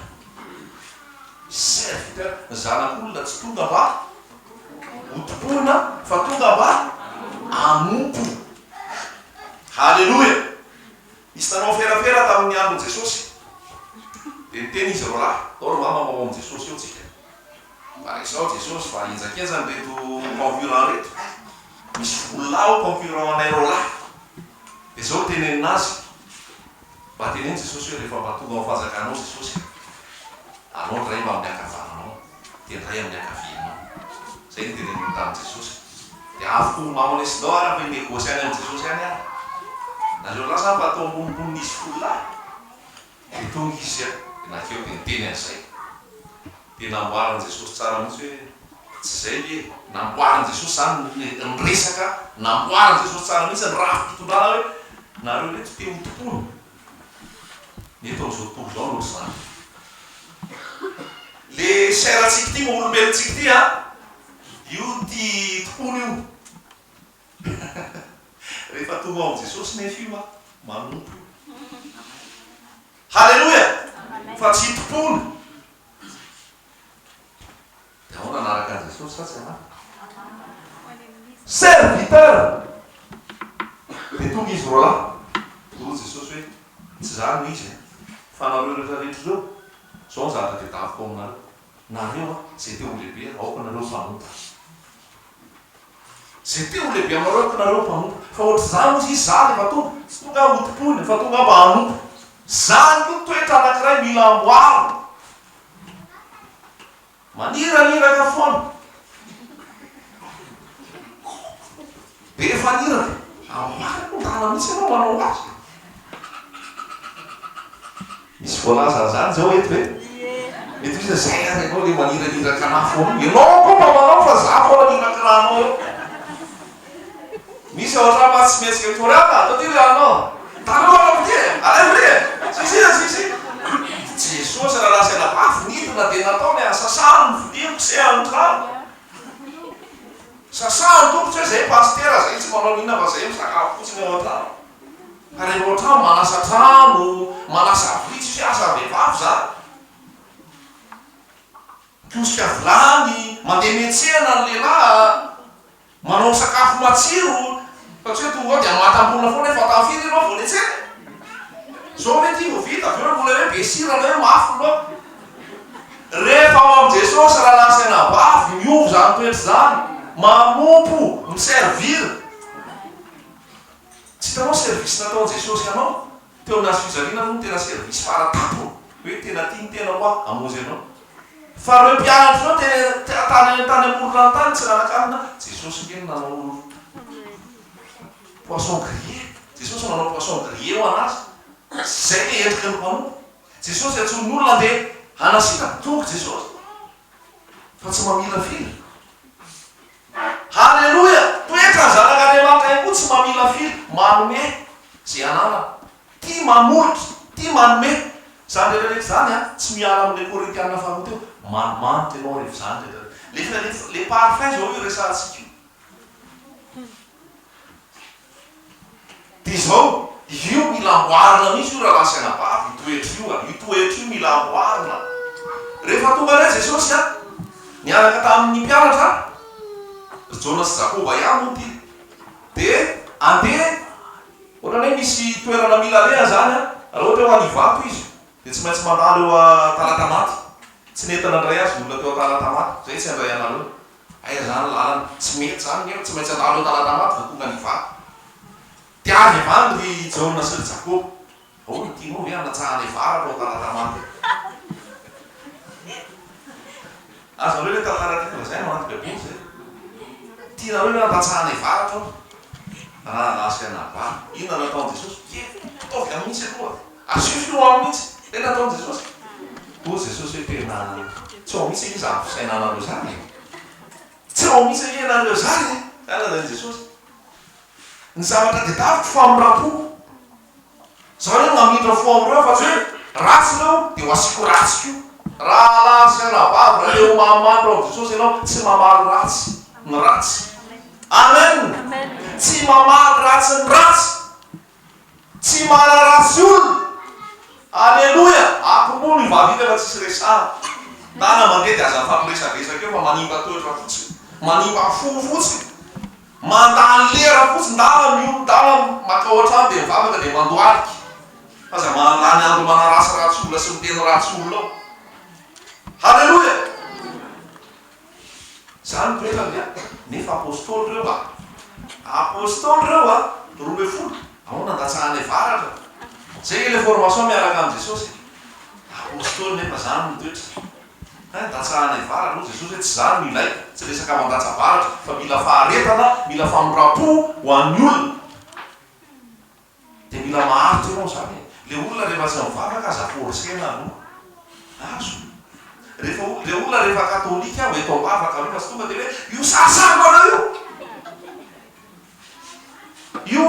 Zanak'olona tsy tonga mba hotompona fa tonga mba hanompo. Halleloia. Isy tanao ferafera tamin'ny andron' Jesosy. Dia niteny izy ro lahy, tao ro mama ao am' Jesosy eo tsika. Fa izao Jesosy fa injakenjany reto concurrent reto. Misy volao concurrent anay ro lahy. Dia zao tenenina azy. Mba teneny Jesosy hoe rehefa mba tonga ao fanjakanao Jesosy, anao ndray mba amin'ny ankavananao, dia ndray amin'ny ankavianao. Zay ny teneniny tamin'i Jesosy. Dia afo mamone sidao ara hoe negosy any amin'ny Jesosy any ara. Nareo lasa mba atao ambonimbony izy vololahy. Dia tonga izy a, dia nakeo dia niteny an'izay. Dia namboaran'i Jesosy tsara mihitsy hoe tsy zay hoe namboaran'i Jesosy zany ny resaka, namboaran'i Jesosy tsara mihitsy ny rafi-pitondrana hoe nareo reto te hotompona. Neto amin'izao tontolo zao loatra zany. Le sairatsika ty olombelontsika ty a, io ty tompona io. Rehefa tonga ao am' Jesosy nefa io a, manompo io. Halleloia. Fa tsy tompona. Dia ao nanaraka an'i Jesosy fa tsy anaraka. Serviteur. Dia tonga izy ro lahy. Ro Jesosy hoe tsy zany no izy. Fa nareo rehetrarehetra reo, zao ny zavatra tedaviko aminareo. Nareo a, zay te ho lehibe aoka nareo mpanompo. Zay te ho lehibe amareo aoka nareo mpanompo. Fa ohatry zany izy zany efa tonga, tsy tonga hotompony fa tonga mba hanompo. Zany io toetra anankiray mila amboarina. Maniraniraka foana. Dia rehefa niraka, amboarina no tana mihitsy ianao manao azy. Misy voalaza zany zao eto hoe mety izy zay ary ianao le maniraniraka anahy foana. Ianao koa mba manao fa za foana niraka ranao eo. Misy ohatry raha tsy metsika mitoraka, atao ty le anao. Tanao anao ty e, alay hoe sisy. Jesosy raha lasa nabafy nidina dia nataony sasany ny vilia mpisehany trano. Sasany tompotry hoe zay pastera zay tsy manao nina fa zay misakafo fotsiny ao an-trano. Ka rehefa ohatrano manasa trano, manasa vitsy asa vehivavy zany. Kiosika vilany, mandeha miantsena ny lehilahy, manao sakafo matsiro, satria tonga dia matam-bola foana efa tafiry ianao vao niantsena. Zao hoe ty vo vita, aveo mbola hoe be sirana hoe mafy loha. Rehefa ao am Jesosy raha lasaina bavy, miovy zany toetra zany, mamompo, miservira. Tsy hitanao servisy nataon Jesosy anao, teo aminazy fizaliana no tena servisy faratapo, hoe tena tiany tena koa amozy anao. Fa reo mpianatra reo tany amorona tany tsy ranakanina, Jesosy ngeny nanao poisson grillé. Jesosy nanao poisson grillé ho anazy. Zay le endriky ny mpanompo. Jesosy atsony olona andeha hanasina tonga Jesosy. Fa tsy mamila firy. Halleluja! Toetra zanak'Andriamanitra ihany koa tsy mamila firy. Manome zay anana. Tia mamolotry, tia manome. Zany rehetrarehetra zany tsy miala amin'ilay Korintianina faharoa teo. Manimanitra ianao rehefa zany rehetrarehetra. Le parfum zao io resahantsika io. Dia zao, io mila amboarina mihitsy io raha lasaina bavy, io toetra io mila amboarina. Rehefa tonga indray Jesosy niaraka tamin'ny mpianatra, Jona sy Jakoba ihany moa ty. Dia andeha, ohatrany hoe misy toerana mila aleha zany raha ohatra hoe ho any Ivato izy, dia tsy maintsy mandalo eo Talatamaty. Tsy netana andray azy olona teo Talatamaty, zay tsy andray anareo. Aia zany lalana, tsy mety zany nefa tsy maintsy andalo eo Talatamaty vao tonga any Ivato. Dia avy avany ry Jona sy Jakoba. Oh, tianao ve anatsahana Ivara atao Talatamaty? Azonareo le tantara zay mananty beboly zay. Tianareo hoe anatsahana Ivara atao? Lasaina vara. Inona nataon Jesosy? Fitaovy amin'ny mihitsy aloha. Asio ao mihitsy. Tena nataon Jesosy. Hoy Jesosy hoe tena tsy ao mihitsy izy amin'ny fisainanareo zany. Tsy ao mihitsy ianareo zany. Zany nanay Jesosy. Ny zavatra dia davitra famirapo. Zao hoe mamindra fo amreo fa tsy hoe ratsy reo dia ho asiko ratsy io. Raha lasaina vavy raha le ho mamandro ao Jesosy ianao tsy mamaly ratsy ny ratsy. Amen. Tsy mamaly ratsy ny ratsy. Tsy mana ratsy olona. Alleluja. Akomono ivavita fa tsisy resana. Tana mandeha dia aza fampiresaresaka eo fa manimba toetra fotsiny. Manimba fo fotsiny. Mandany lera fotsiny. Ndala maka ohatrany dia mivavaka dia mandoaliky. Aza manany andro manarasa ratsy olona sy miteny ratsy olona ao. Halleluja. Zany toetrany dia nefa apôstôly reo apôstôly reo roa ambin'ny folo. Ahoana andatsahana varatra. Zay le formation miaraka amin'ny Jesosy. Apôstôly nefa zany ny toetra. Andatsahana varatra moa Jesosy hoe tsy zany no ilay. Tsy resaka mandatsa varatra fa mila faharetana, mila famirapo ho an'ny olona. Dia mila maharitra ianao zany. Le olona rehefa tsy mivavaka aza forsena aloha. Azo. Le olona rehefa katolika hoe tao mivavaka aloha sy tonga dia hoe io sasako anao io. Io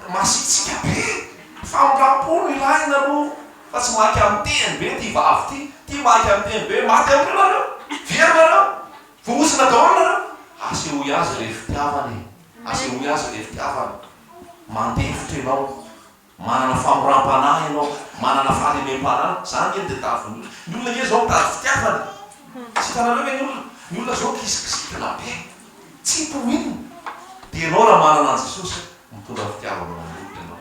masitsika be. Famirapo no ilaina aloha. Fa tsy maky amin'ny teny be ty vavy ty. Ty maky amin'ny teny be maty amin'io nareo. Very nareo. Vohosina daholo nareo. Asehoy azy le fitiavany. Asehoy azy le fitiavany. Mandefitra ianao. Manana famoram-panahy ianao. Manana fahalemem-panahy. Zany eny dia taviny. Ny olona nge zao tady fitiavany. Tsy hitanareo hoe ny olona zao kisikisitina be. Tsy hitominina. Dia ianao raha manana an Jesosy mitondra fitiavana amin'olona ianao.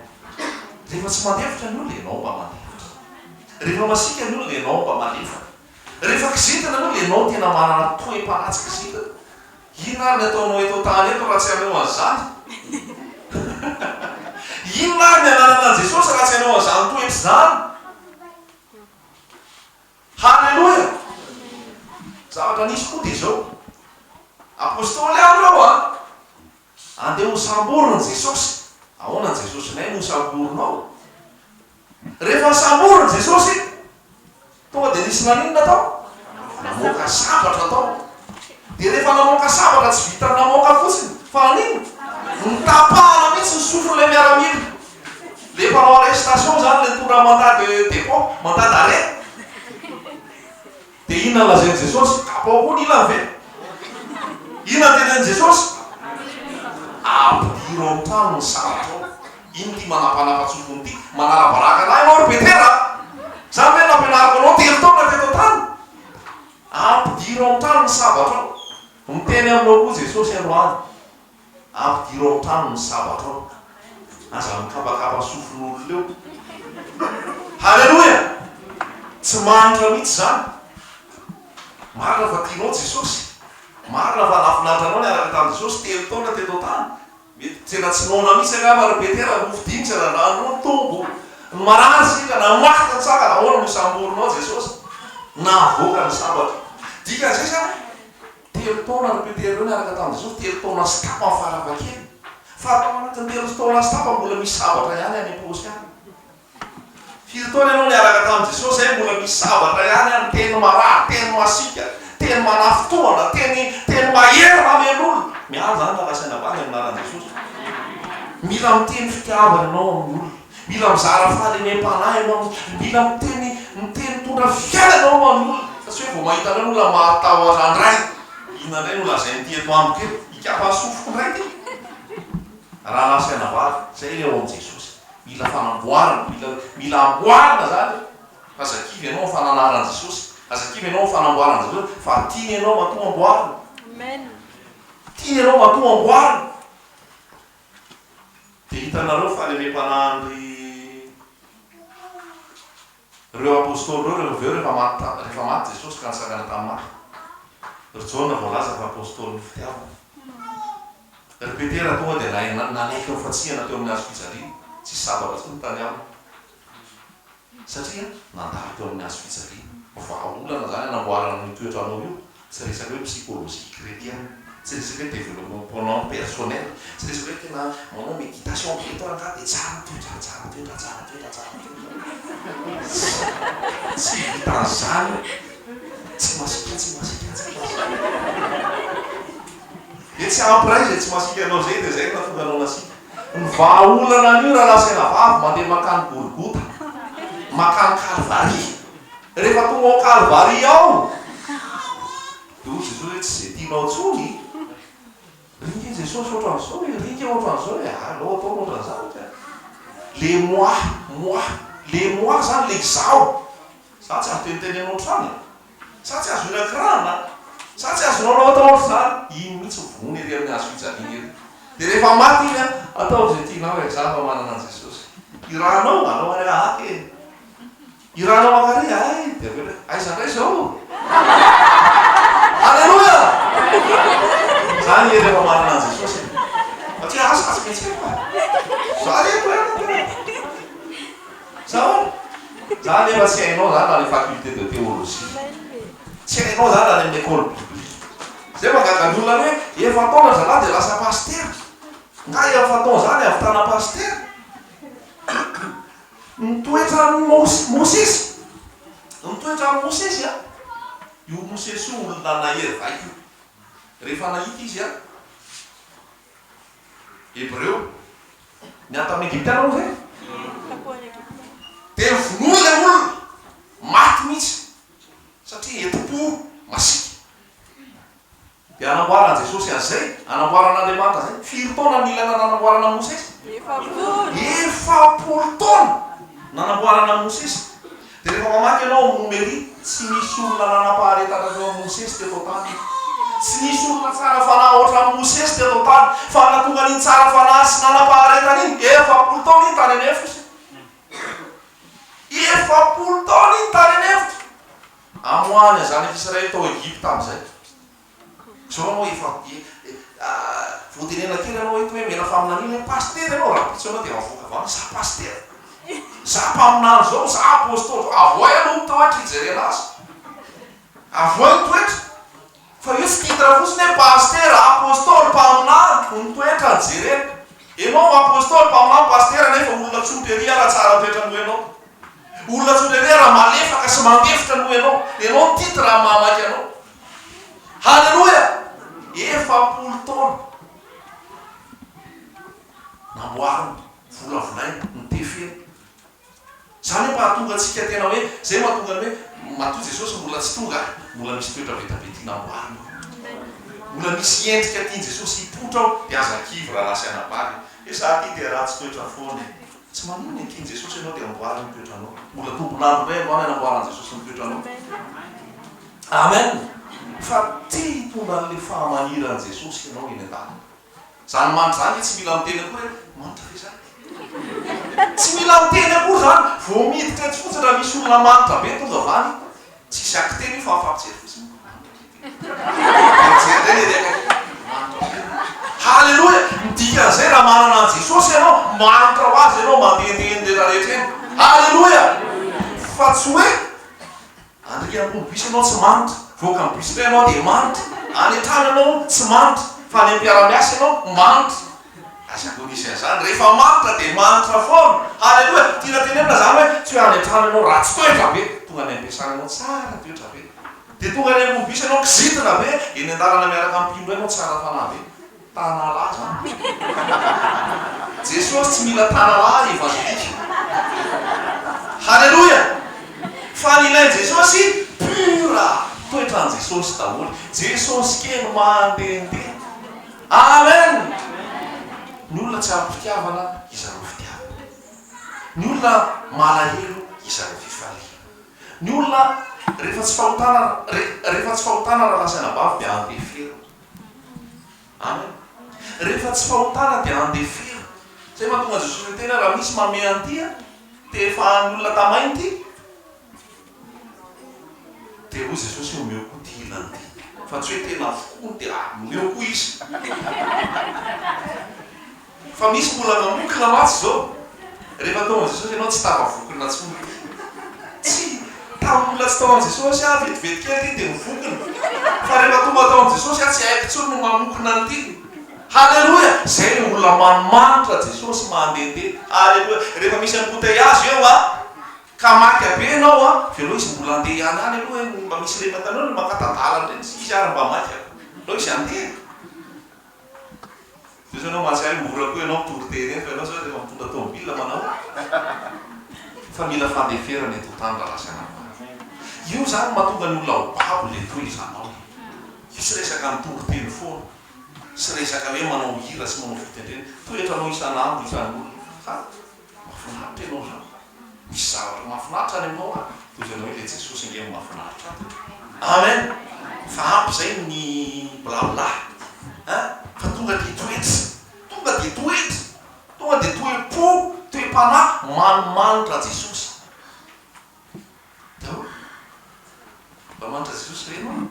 Rehefa tsy mandefitra ny olona ianao mba mandefitra. Rehefa masika ny olona ianao mba malefaka. Rehefa kizitana ny olona ianao tena manana toe-panatsy kizitana. Inona ary ny ataonao eto tany eto raha tsy hanao an'izany? Inona ary ny ananana an Jesosy raha tsy hanao an'izany toetra zany? Halleluja. Zavatra nisy koa dia zao. Apôstôly ihany reo andeha ho samborona Jesosy. Ahoana ny Jesosy nay no ho samboronao? Rehefa samborona Jesosy, tonga dia nisy naninona tao? Namoaka sabatra tao. Dia rehefa namoaka sabatra tsy vita namoaka fotsiny. Fa nino? Nitapahana mihitsy ny sofiny le miaramila. Le mpanao arrestation zany le tora mandat de dépôt, mandat d'arrêt. Dia inona lazain'i Jesosy? Tapao koa ny ilany ve? Inona tenen'i Jesosy? Ampidiro amin'ny trano ny sabatra ao. iny ty manapanapatsofony ty manarabaraka anay anao ry Petera zany hoe nampianariko anao 3 taona teto tany ampidiro amin'ny trano ny sabatra ao miteny aminao koa Jesosy androany ampidiro amin'ny trano ny sabatra ao aza mikabakaba sofon'olo leo halleloia tsy manitra mihitsy zany marina fa tianao Jesosy marina fa nafinaritra anao niaraka tamin'i Jesosy 3 taona teto tany mety tena tsy nona mihitsy angamba ry Petera mofidinitsy ranano tombo marary sika na makita tsaka na ahoana mosamborinao Jesosy navoaka ny sabatra dika zay zany 3 taona ry Petera io niaraka tamin'i Jesosy 3 taona sy tapa ny faravakely fa atao anatin'ny 3 taona sy tapa mbola misy sabatra ihany any am-paosy any 4 taona ianao niaraka tamin'i Jesosy zay mbola misy sabatra ihany any teny marary teny masika teny manafitoana teny mahery mamel'olo miany zany lakasaina bany aminaran'i Jesosy mila miteny fitiavana ianao amin'olo mila mizara fahalemem-panahy ianao mila miteny tondra fiaina ianao amin'olo satria hoe vao mahita anao ny olona mahatao azandray inona indray ny olona zay nity eto amiko kely ikapasofoko ndray ty raha lasaina vary zay eo amin'i Jesosy mila fanamboarana mila amboarina zany fa zakivy ianao ny fananaran'i Jesosy azakivy ianao ny fanamboarana Jesosy fa tiany ianao matoa amboarina tiany ianao matoa amboarina dia hitanareo fahalemem-panahy reo apôstôly reo rehefa maty Jesosy ka nisakana tamin'ny maty ry Jaona voalaza fa apôstôly ny fitiavana ry Petera tonga dia nanaiky ny fatsiana teo amin'ny hazo fijaliana tsy sabatra tsy ny tany aminy satria nandalo teo amin'ny hazo fijaliana vaolana zany anamboarana ny toetranao io tsy resaka hoe psychologie chrétienne tsy resaka hoe développement personnel tsy resaka hoe tena manao méditation pletoanka dia tsara toetra tsy vitan'izany tsy masika dia tsy ampiray zay tsy masika anao zay dia zay natonga anao nasika ny vaolana an'io raha lasaina vavy mandeha makany Golgota makany Calvary rehefa tonga ao Calvary ao dia hoy Jesosy hoe tsy zay tianao tsony ringa Jesosy ohatran'izao ringa ohatran'izao alao atao ohatran'izany le moi zany le zao za tsy azo tenitenenao trany sa tsy azo irakirana sa tsy azo nanao atao ohatr' zany iny mihitsy vony ery amin'ny hazo fijaliana ery dia rehefa maty iny atao zay tianao e za fa manana an' Jesosy iranao anao ary ahaky iranao akary ay dia avele aiza ndray zao alleloia zany ery rehefa manana an' Jesosy satria asa mihetsika za reto zao zany efa tsy hainao zany na le faculté de théologie tsy hainao zany na le amin'ny école biblique zay mahagaga ny olona hoe efa taona zalahy dia lasa paster nga efa taona zany avitana paster nitoetra Mosesy nitoetra Mosesy a io Mosesy io olona nahery vaika io rehefa nahita izy a Hébreu niata amin'ny Egypte anao zay dia vonoy le olona maty mihitsy satria etopo masika dia anamboarana Jesosy an'izay anamboaran'Andriamanitra zay 4 taona nilana nanamboarana Mosesy 4 taona nanamboarana Mosesy dia rehefa mamaky ianao numéri tsy misy olona nanampaharetana teo Mosesy teto tany tsy misy olona tsara fanahy ohatran'ny Mosesy teto tany fa natonga n'iny tsara fanahy sy nanampaharetana iny 4 taona iny tany anefitra 4 taona iny tany anefitra amoany zany Israely tao Egypte am'izay so anao efa voatenena kely anao eto hoe mena faminan'iny hoe paster anao raha pitso anao dia mavoaka avana za paster za mpaminany zao za apôstôly zao avoay anao mitoetra ijerena azy avoay mitoetra fa io tsy titre fotsiny hoe paster apôstôly mpaminany mitoetra jerena ianao apôstôly mpaminany paster nefa olona tsoteria raha tsara toetra noho ianao olona tsoteria raha malefaka sy mandefitra noho ianao titre raha mamaky anao halleloia 4 taona namboarina volavolaina nitefena zany hoe mahatonga antsika tena hoe zay mahatonga hoe matoa Jesosy mbola tsy tonga mbola misy toetra vetabe ty namboarina mbola misy endrika tiany Jesosy hipotra ao dia aza kivy raha lasaina bary Isaty dia ratsy toetra foana tsy manino ny tiany Jesosy ianao dia amboariny ny toetranao mbola tombonandro ray ianao ny anamboarany Jesosy ny toetranao amen fa ty hitondra an'le fahamaniran'i Jesosy ianao eny an-tany zany manitra zany tsy mila miteny akory manitra fe zany tsy mila miteny akory zany vao miditra etsy fotsiny raha misy olona manitra be tonga vany tsisy akiteny io fa mifampijery fotsiny halleloja dikan'izay raha manana an Jesosy ianao manitra ho azy ianao mandehandeha ny rehetrarehetra eny halleloja fa tsy hoe andrianambony bisy ianao tsy manitra voaka ny bisy ray ianao dia manitra any an-trano ianao tsy manitra fa any am-piara-miasa ianao manitra asakonisy an'izany rehefa manitra dia manitra foana halleloja tia tenenina zany hoe tsy hoe any an-trano ianao ratsy toetra be tonga any am-piasana ianao tsara toetra be dia tonga any ambony bisy ianao kizitina be eny an-dalana miaraka ampimbro ianao tsara fanahy be tanalahy zany Jesosy tsy mila tanalahy evangelika halleloja fa ny ilainy Jesosy pura toetran' Jesosy daholo Jesosy kely mandehandeha amen ny olona tsy ampy-fitiavana izareo fitiavana ny olona malahelo izareo fifaliana ny olona rehefa tsy fahotana raha lasaina bavy dia andefera amen rehefa tsy fahotana dia andefera zay mahatonga Jesosy ny tena raha misy mame antia dia efa ny olona tamainty dia hoy Jesosy omeo koa ty ilan'ity fa tsy hoe tena fokony dia omeo koa izy fa misy mbola mamokina matsy zao rehefa tao an Jesosy ianao tsy tafavokina tsony tsy tamin'olona tsy tao an Jesosy vetivety kely ty dia mivokina fa rehefa tonga tao an Jesosy tsy haiko tsony no mamokina an'ity halleloja zay ny olona manimanitra Jesosy mandehandeha halleloja rehefa misy embouteillage eo ka maky abe ianao velao izy mbola andeha ihany any aloha mba misy rena tanao ny makatadalany reny tsy izy ary mba maky aloha izy andeha zay anao mahatsiary mora koa ianao mitoritery eny fa ianao zao rehefa mitondra tomobile manao fa mila fandeferany etotany raha lasana io zany mahatonga ny olona ho babo le toy izanao io tsy resaka mitoritery foana sy resaka hoe manao hira sy manao fitendrena toetranao isan'andro isan'olona fa mahafinaritra ianao zany misy zavatra mahafinaritra any aminao toy izany hoe le Jesosy nge mahafinaritra amen fa ampy zay ny blabla fa tonga dia toe-po toe-panahy manimanitra Jesosy daholo mba manitra Jesosy reno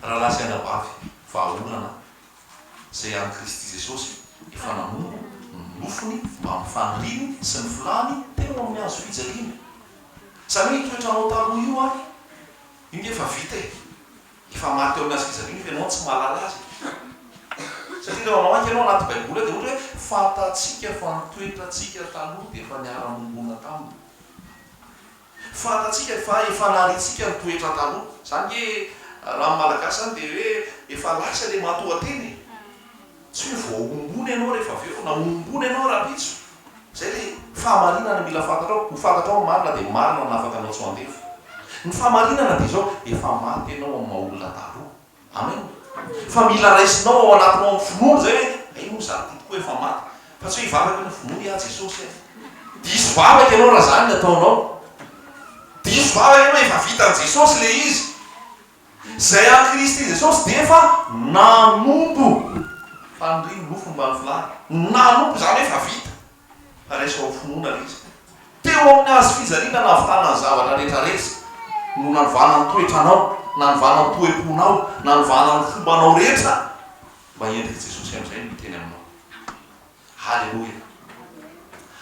raha lasaina vavy vahaolana zay any Kristy Jesosy efa nanombo ny nofony mba mifaniriny sy ny filany tena amin'ny azo fijaliana zany hoe toetranao taloha io io nge efa vita efa maty eo amin'ny azo fijaliana fa ianao tsy mahalala azy satria rehefa mamaky ianao anaty baiboly dia ohatra hoe fantatsika fa nitoetratsika taloha dia efa niara-mombona taminy fantatsika fa efa naritsika nitoetra taloha zany hoe raha malagasy zany dia hoe efa lasa le matohateny tsy hoe voaombony ianao rehefa aveo na ombony ianao raha pitso zay le fahamarinana mila fantatrao ny fantatrao marina dia marina na afaka anao tsy mandefo ny fahamarinana dia zao efa maty ianao amin'ny maha-olona taloha amen fa mila raisinao ao anatinao amin'ny finoana zay hoe ai moa zany ty tokoa efa maty fa tsy hoe hivavaka ny finoana Jesosy diso vavaka ianao raha zany nataonao diso vavaka ianao efa vitan'i Jesosy le izy zay any Kristy Jesosy dia efa nanombo faniriny nofo mba ny filany nanombo zany efa vita fa raisao amin'ny finoana le izy teo amin'ny azo fijaliana navitana ny zavatra rehetrarehetra no nanovana ny toetranao nanovana ny toe-ponao nanovana ny fombanao rehetra mba endrika Jesosy amin'izay no teny aminao halleloja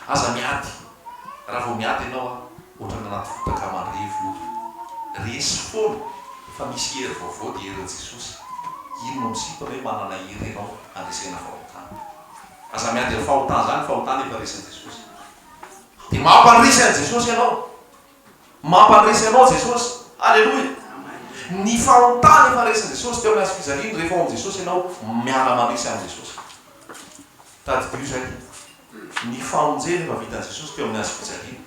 aza miady raha vao miady ianao ohatrany anaty fotaka mandrevo resy foana fa misy hery vaovao dia herin'i Jesosy ino no misipana hoe manana hery ianao andresena fahotana aza miady amin'ny fahotana zany fahotana efa resan'i Jesosy dia mampanresy an'i Jesosy ianao mampanresy anao Jesosy halleloja ny fahotana efa resan'i Jesosy teo amin'ny azo fijaliana rehefa ao amin'i Jesosy ianao miara-mandresy amin'i Jesosy tadidio zay ny famonjena efa vitan'i Jesosy teo amin'ny azo fijaliana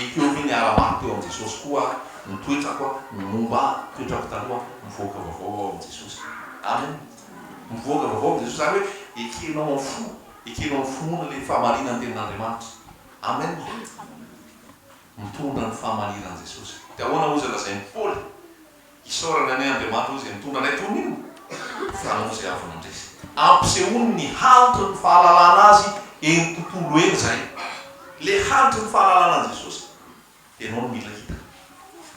ekeo hoe niara-maty teo amin'i Jesosy koa ny toetrako ny momba toetrako taloha mivoaka vaovao ao amin'i Jesosy amen mivoaka vaovao amin'i Jesosy zany hoe ekenao amin'ny fo ekenao amin'ny finoana le fahamarinany tenin'andriamanitra amen mitondra ny fahamaliran'i jesosy dia ahoana ozy lazainy paoly isaorana any andriamanitra ozy mitondra anay tonino fanao zay avy nandresy ampisehoany ny hantry ny fahalalana azy eny tontolo eny zay le hantry ny fahalalana jesosy ianao no mila hita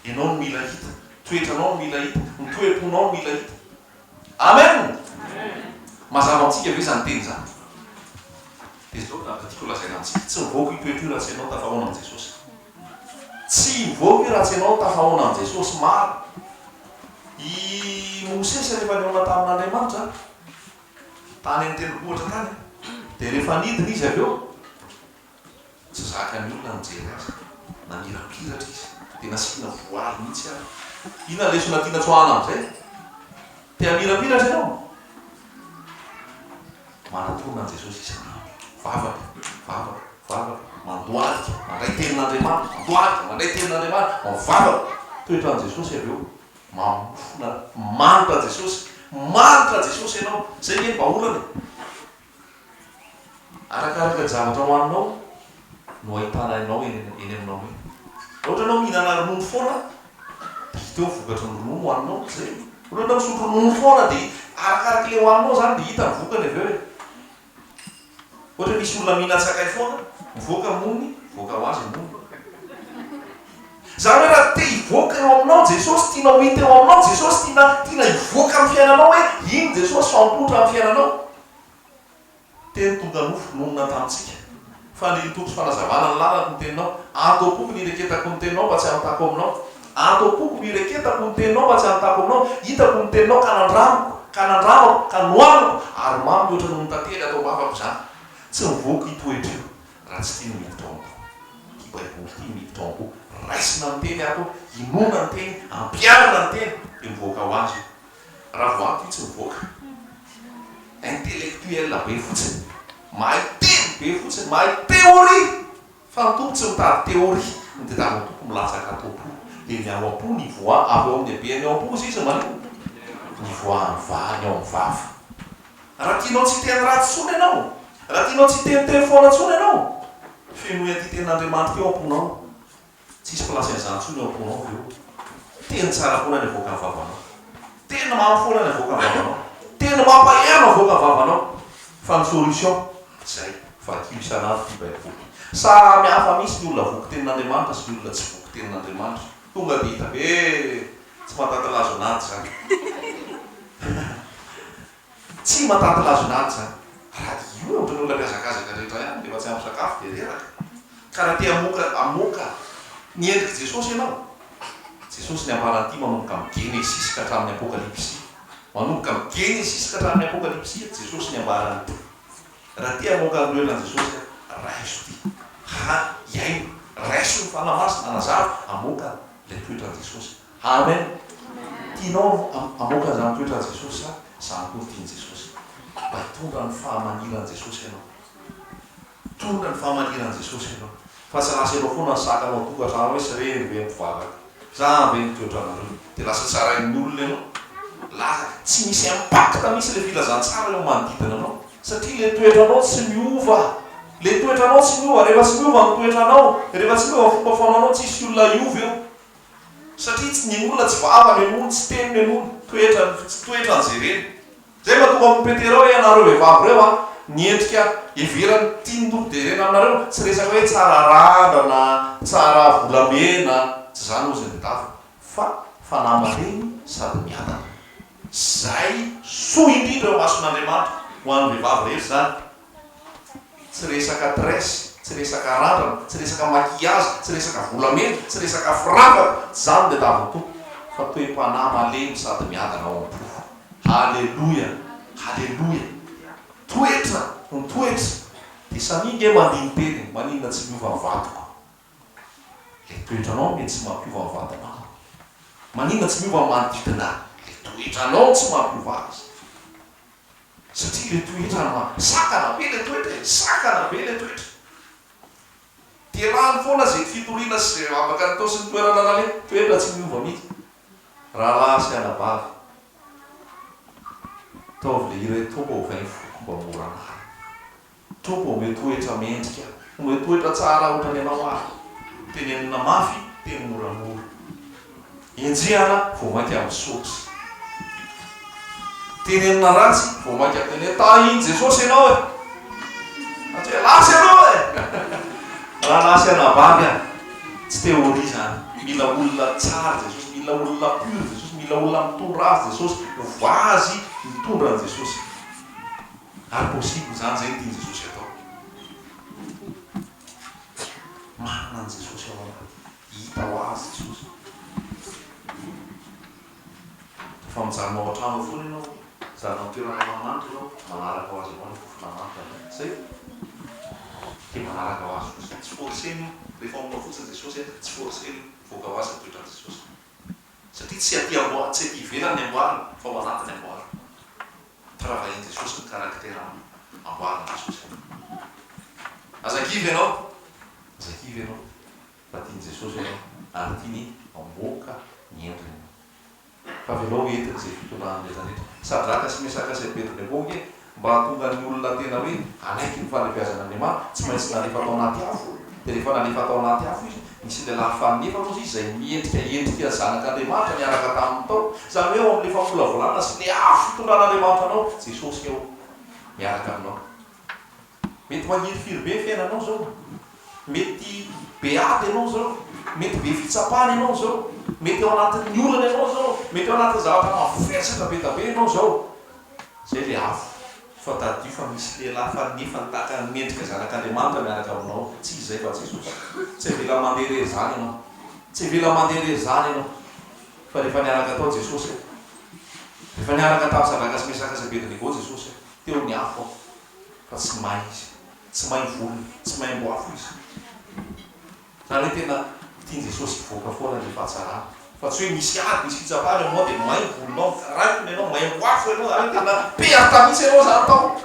ianao no mila hita toetranao no mila hita ny toe-ponao no mila hita amen mazava antsika ve zany teny zany dia zao tiako lazaina antsika tsy mivoaka itoeto raha tsy ianao tafahoana am' jesosy tsy mivoaka io raha tsy ianao tafahoana am' jesosy maro i mosesy rehefa niona tamin'andriamanitra tany any tendrombohitra tany dia rehefa nidina izy avy eo tsy zaka ny olona nijery azy namirapiratra izy dia nasiana voaly mihitsy ary ina lesona tiana tsoahana am'izay tia mirapiratra ianao manatona an' jesosy isan'andro vavaka mandoalika mandray tenin'andriamanitra mandray tenin'andriamanitra mavavaka toetran' jesosy avy eo mamofona manitra jesosy manitra jesosy ianao zay ny vaolana arakaraka zavatra hoaninao no ahitana ianao eny aminao eny ohatra anao mihinana ronono foana teo vokatra ny ronono hoaninao zay ohatra anao misotro ronono foana dia arakaraka le hoaninao zany dia hita mivokany avy eo e ohatra misy olona mihinan-tsakay foana mivoaka mony voaka ho azy mony zany hoe raha te hivoaka eo aminao jesosy tianao hita eo aminao jesosy tiana hivoaka amin'ny fiainanao hoe iny jesosy fampotra amin'ny fiainanao teny tonga nofo nonona tamintsika fa ny tokos fanazavana ny lalako ny teninao atopoko ny ireketako ny teninao mba tsy anotako aminao atopoko ny ireketako ny teninao mba tsy anotako aminao hitako ny teninao ka nandramako ka noanako ary mamy ohatra no nitately atao vavako zany tsy mivoaka itoetra io raha tsy tiany miditra ao amiko baiboly tia miditra ao amiko raisina ny teny ato inona ny teny ampiarana ny teny dia mivoaka ho azy raha vato io tsy mivoaka intellectuel be fotsiny mahay teny be fotsiny mahay théorie fa ny tompo tsy mitady théorie ny tetavy ny tompo milatsaka ato-po dia ny ao am-po ny voa avy ao amin'ny abeany ao am-po izy izy manio ny voa ny vany ao amin'ny vava raha tianao tsy teny ratsy tsony ianao raha tianao tsy teniteny foana tsony ianao fenoe ty tenin'andriamanitra eo am-ponao tsisy plasy an'izany tsony eo am-ponao eo teny tsara foana ny avoaka ny vavanao tena mamy foana ny avoaka ny vavanao tena mampaherina avoaka ny vavanao fa ny solution zay vakio isan'andro ty baiboly samy hafa misy ny olona voky tenin'andriamanitra sy ny olona tsy voky tenin'andriamanitra tonga dia hita hoe tsy matatalazo anaty zany tsy matatalazo anaty zany raha io ohatra ny olona mpiazakazaka rehetra ihany rehefa tsy ampy sakafo dia reraka ka raha te amoka ny endriky jesosy ianao jesosy ny ambaran'ity manomboka amin'ny genesis ka hatramin'ny apokalypsy manomboka amin'ny genesis ka hatramin'ny apokalypsy jesosy ny ambaran'ity raha te amoka ny loeran'i jesosy raiso ty iaino raiso ny fanamasina anazava amoka le toetran'i jesosy amen tianao amoka zany toetran'i jesosy zany koa tiany jesosy mba tondra ny fahamaniran'i jesosy ianao tondra ny fahamaniran'i jesosy ianao fa tsy lasa ianao foana ny sakanao tokantrano hoe sy reny ve mivavaka za ve nitoetranareo dia lasa tsarain'ny olona ianao lasa tsy misy impacte misy le filazantsara eo manodidina anao satria le toetranao tsy miova le toetranao tsy miova rehefa tsy miova ny toetranao rehefa tsy miova fomba fanaonao tsisy olona iova eo satria tsy ny olona tsy vava ny olono tsy teny ny olono toetran'izay reny zay mahatonga mipetera hoe ianareo vehivavy reo a niendrika iverany tiany tompo de rena aminareo tsy resaka hoe tsara randrana tsara volamena tsy zany ozy ny tava fa fanamareny sady miadana zay soa indrindra eo mason'andriamanitra ho an'ny vehivavy rehetra zany tsy resaka tresy tsy resaka randrana tsy resaka maquillage tsy resaka volamena tsy resaka firavaka zany de tavy tompo fa toe-panahy malemy sady miadana ao am-po halleloia halleloia toetra ny toetra dia saminge mandiny teny maninona tsy miova ny vatoko le toetranao mety tsy mampiova ny vatanao maninona tsy miova ny manodidina le toetranao tsy mampiova azy satria le toetra sakana be le toetra sakana be le toetra dia rano foana zay fitoriana sy zay afaka natao sy ny toerana nale toetra tsy miova mihitsy raha lahy sy anabavy taovy le iretombo vainy foko mba moranary tompo mety toetra mendrika mety toetra tsara ohatrany ianao ary tenenina mafy teny moramora enjehana vao mainka amin'ny sotry tenenina ratsy vao mainka teny ta iny Jesosy ianao e satria lasy ianao e raha lasy anabavy any tsy teoria zany mila olona tsara Jesosy mila olona pur Jesosy mila olona mitondra azy Jesosy vazy mitondra an Jesosy ary possible zany zay tia Jesosy atao manana an Jesosy ao anaty hita ho azy Jesosy fa mijanona ao an-trano foana ianao mijanona amin'ny toerana mamanitra ianao manaraka ho azy avao ny fofona manitra zay dia manaraka ho azy tsy forceny rehefa aminao fotsiny Jesosy tsy forceny voaka ho azy toetra Jesosy satria tsy aty amboary tsy aty ivelany amboarina fa ao anatiny amboarina fa raha vahiny Jesosy ny karaktera amboarina Jesosy azakivy ianao raha tiany Jesosy ianao ary tiany mamoaka ny endriny fa velao entiny zay fitoranany rehetrarehetra Sadraka sy Mesaka sy Abednego mba tonga ny olona tena hoe anaiky ny fanabeazan'Andriamanitra tsy maintsy nalefa tao anaty afo dia rehefa nalefa tao anaty afo izy misy lehilahy fanefa moa izy izay miendrika zanak'Andriamanitra miaraka tamin'ny tao zany hoe ao amin'le famolavolana sy le afo fitondran'Andriamanitra anao Jesosy eo miaraka aminao mety maniry firy be fiainanao zao mety beaty ianao zao mety be fitsapany ianao zao mety ao anatin'ny olana ianao zao mety ao anatin'ny zavatra mafesatra be tabe ianao zao zay le afo fa tadio fa misy lehilahy fa nefa nitaka mendrika zanak'Andriamanitra miaraka aminao tsy izay fa Jesosy tsy avela mandeha zany ianao tsy avela mandeha zany ianao fa rehefa niaraka tao Jesosy rehefa niaraka tamin'ny Sadraka sy Mesaka sy Abednego Jesosy teo ny afo fa tsy mahay izy tsy mahay volony tsy mahay mboafo izy zany hoe tena tiany Jesosy voaka foana ny fahatsarana fa tsy hoe misy ady misy fitsapany aminao dia mahay volonao raikony ianao mahay mboafo ianao zany hoe tena perta mihitsy ianao zany tao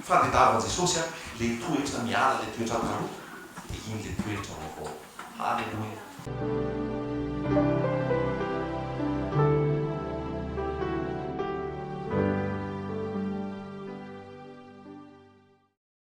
fandedava Jesosy le toetra miala le toetra taloha dia iny le toetra vaovao. Halleluia.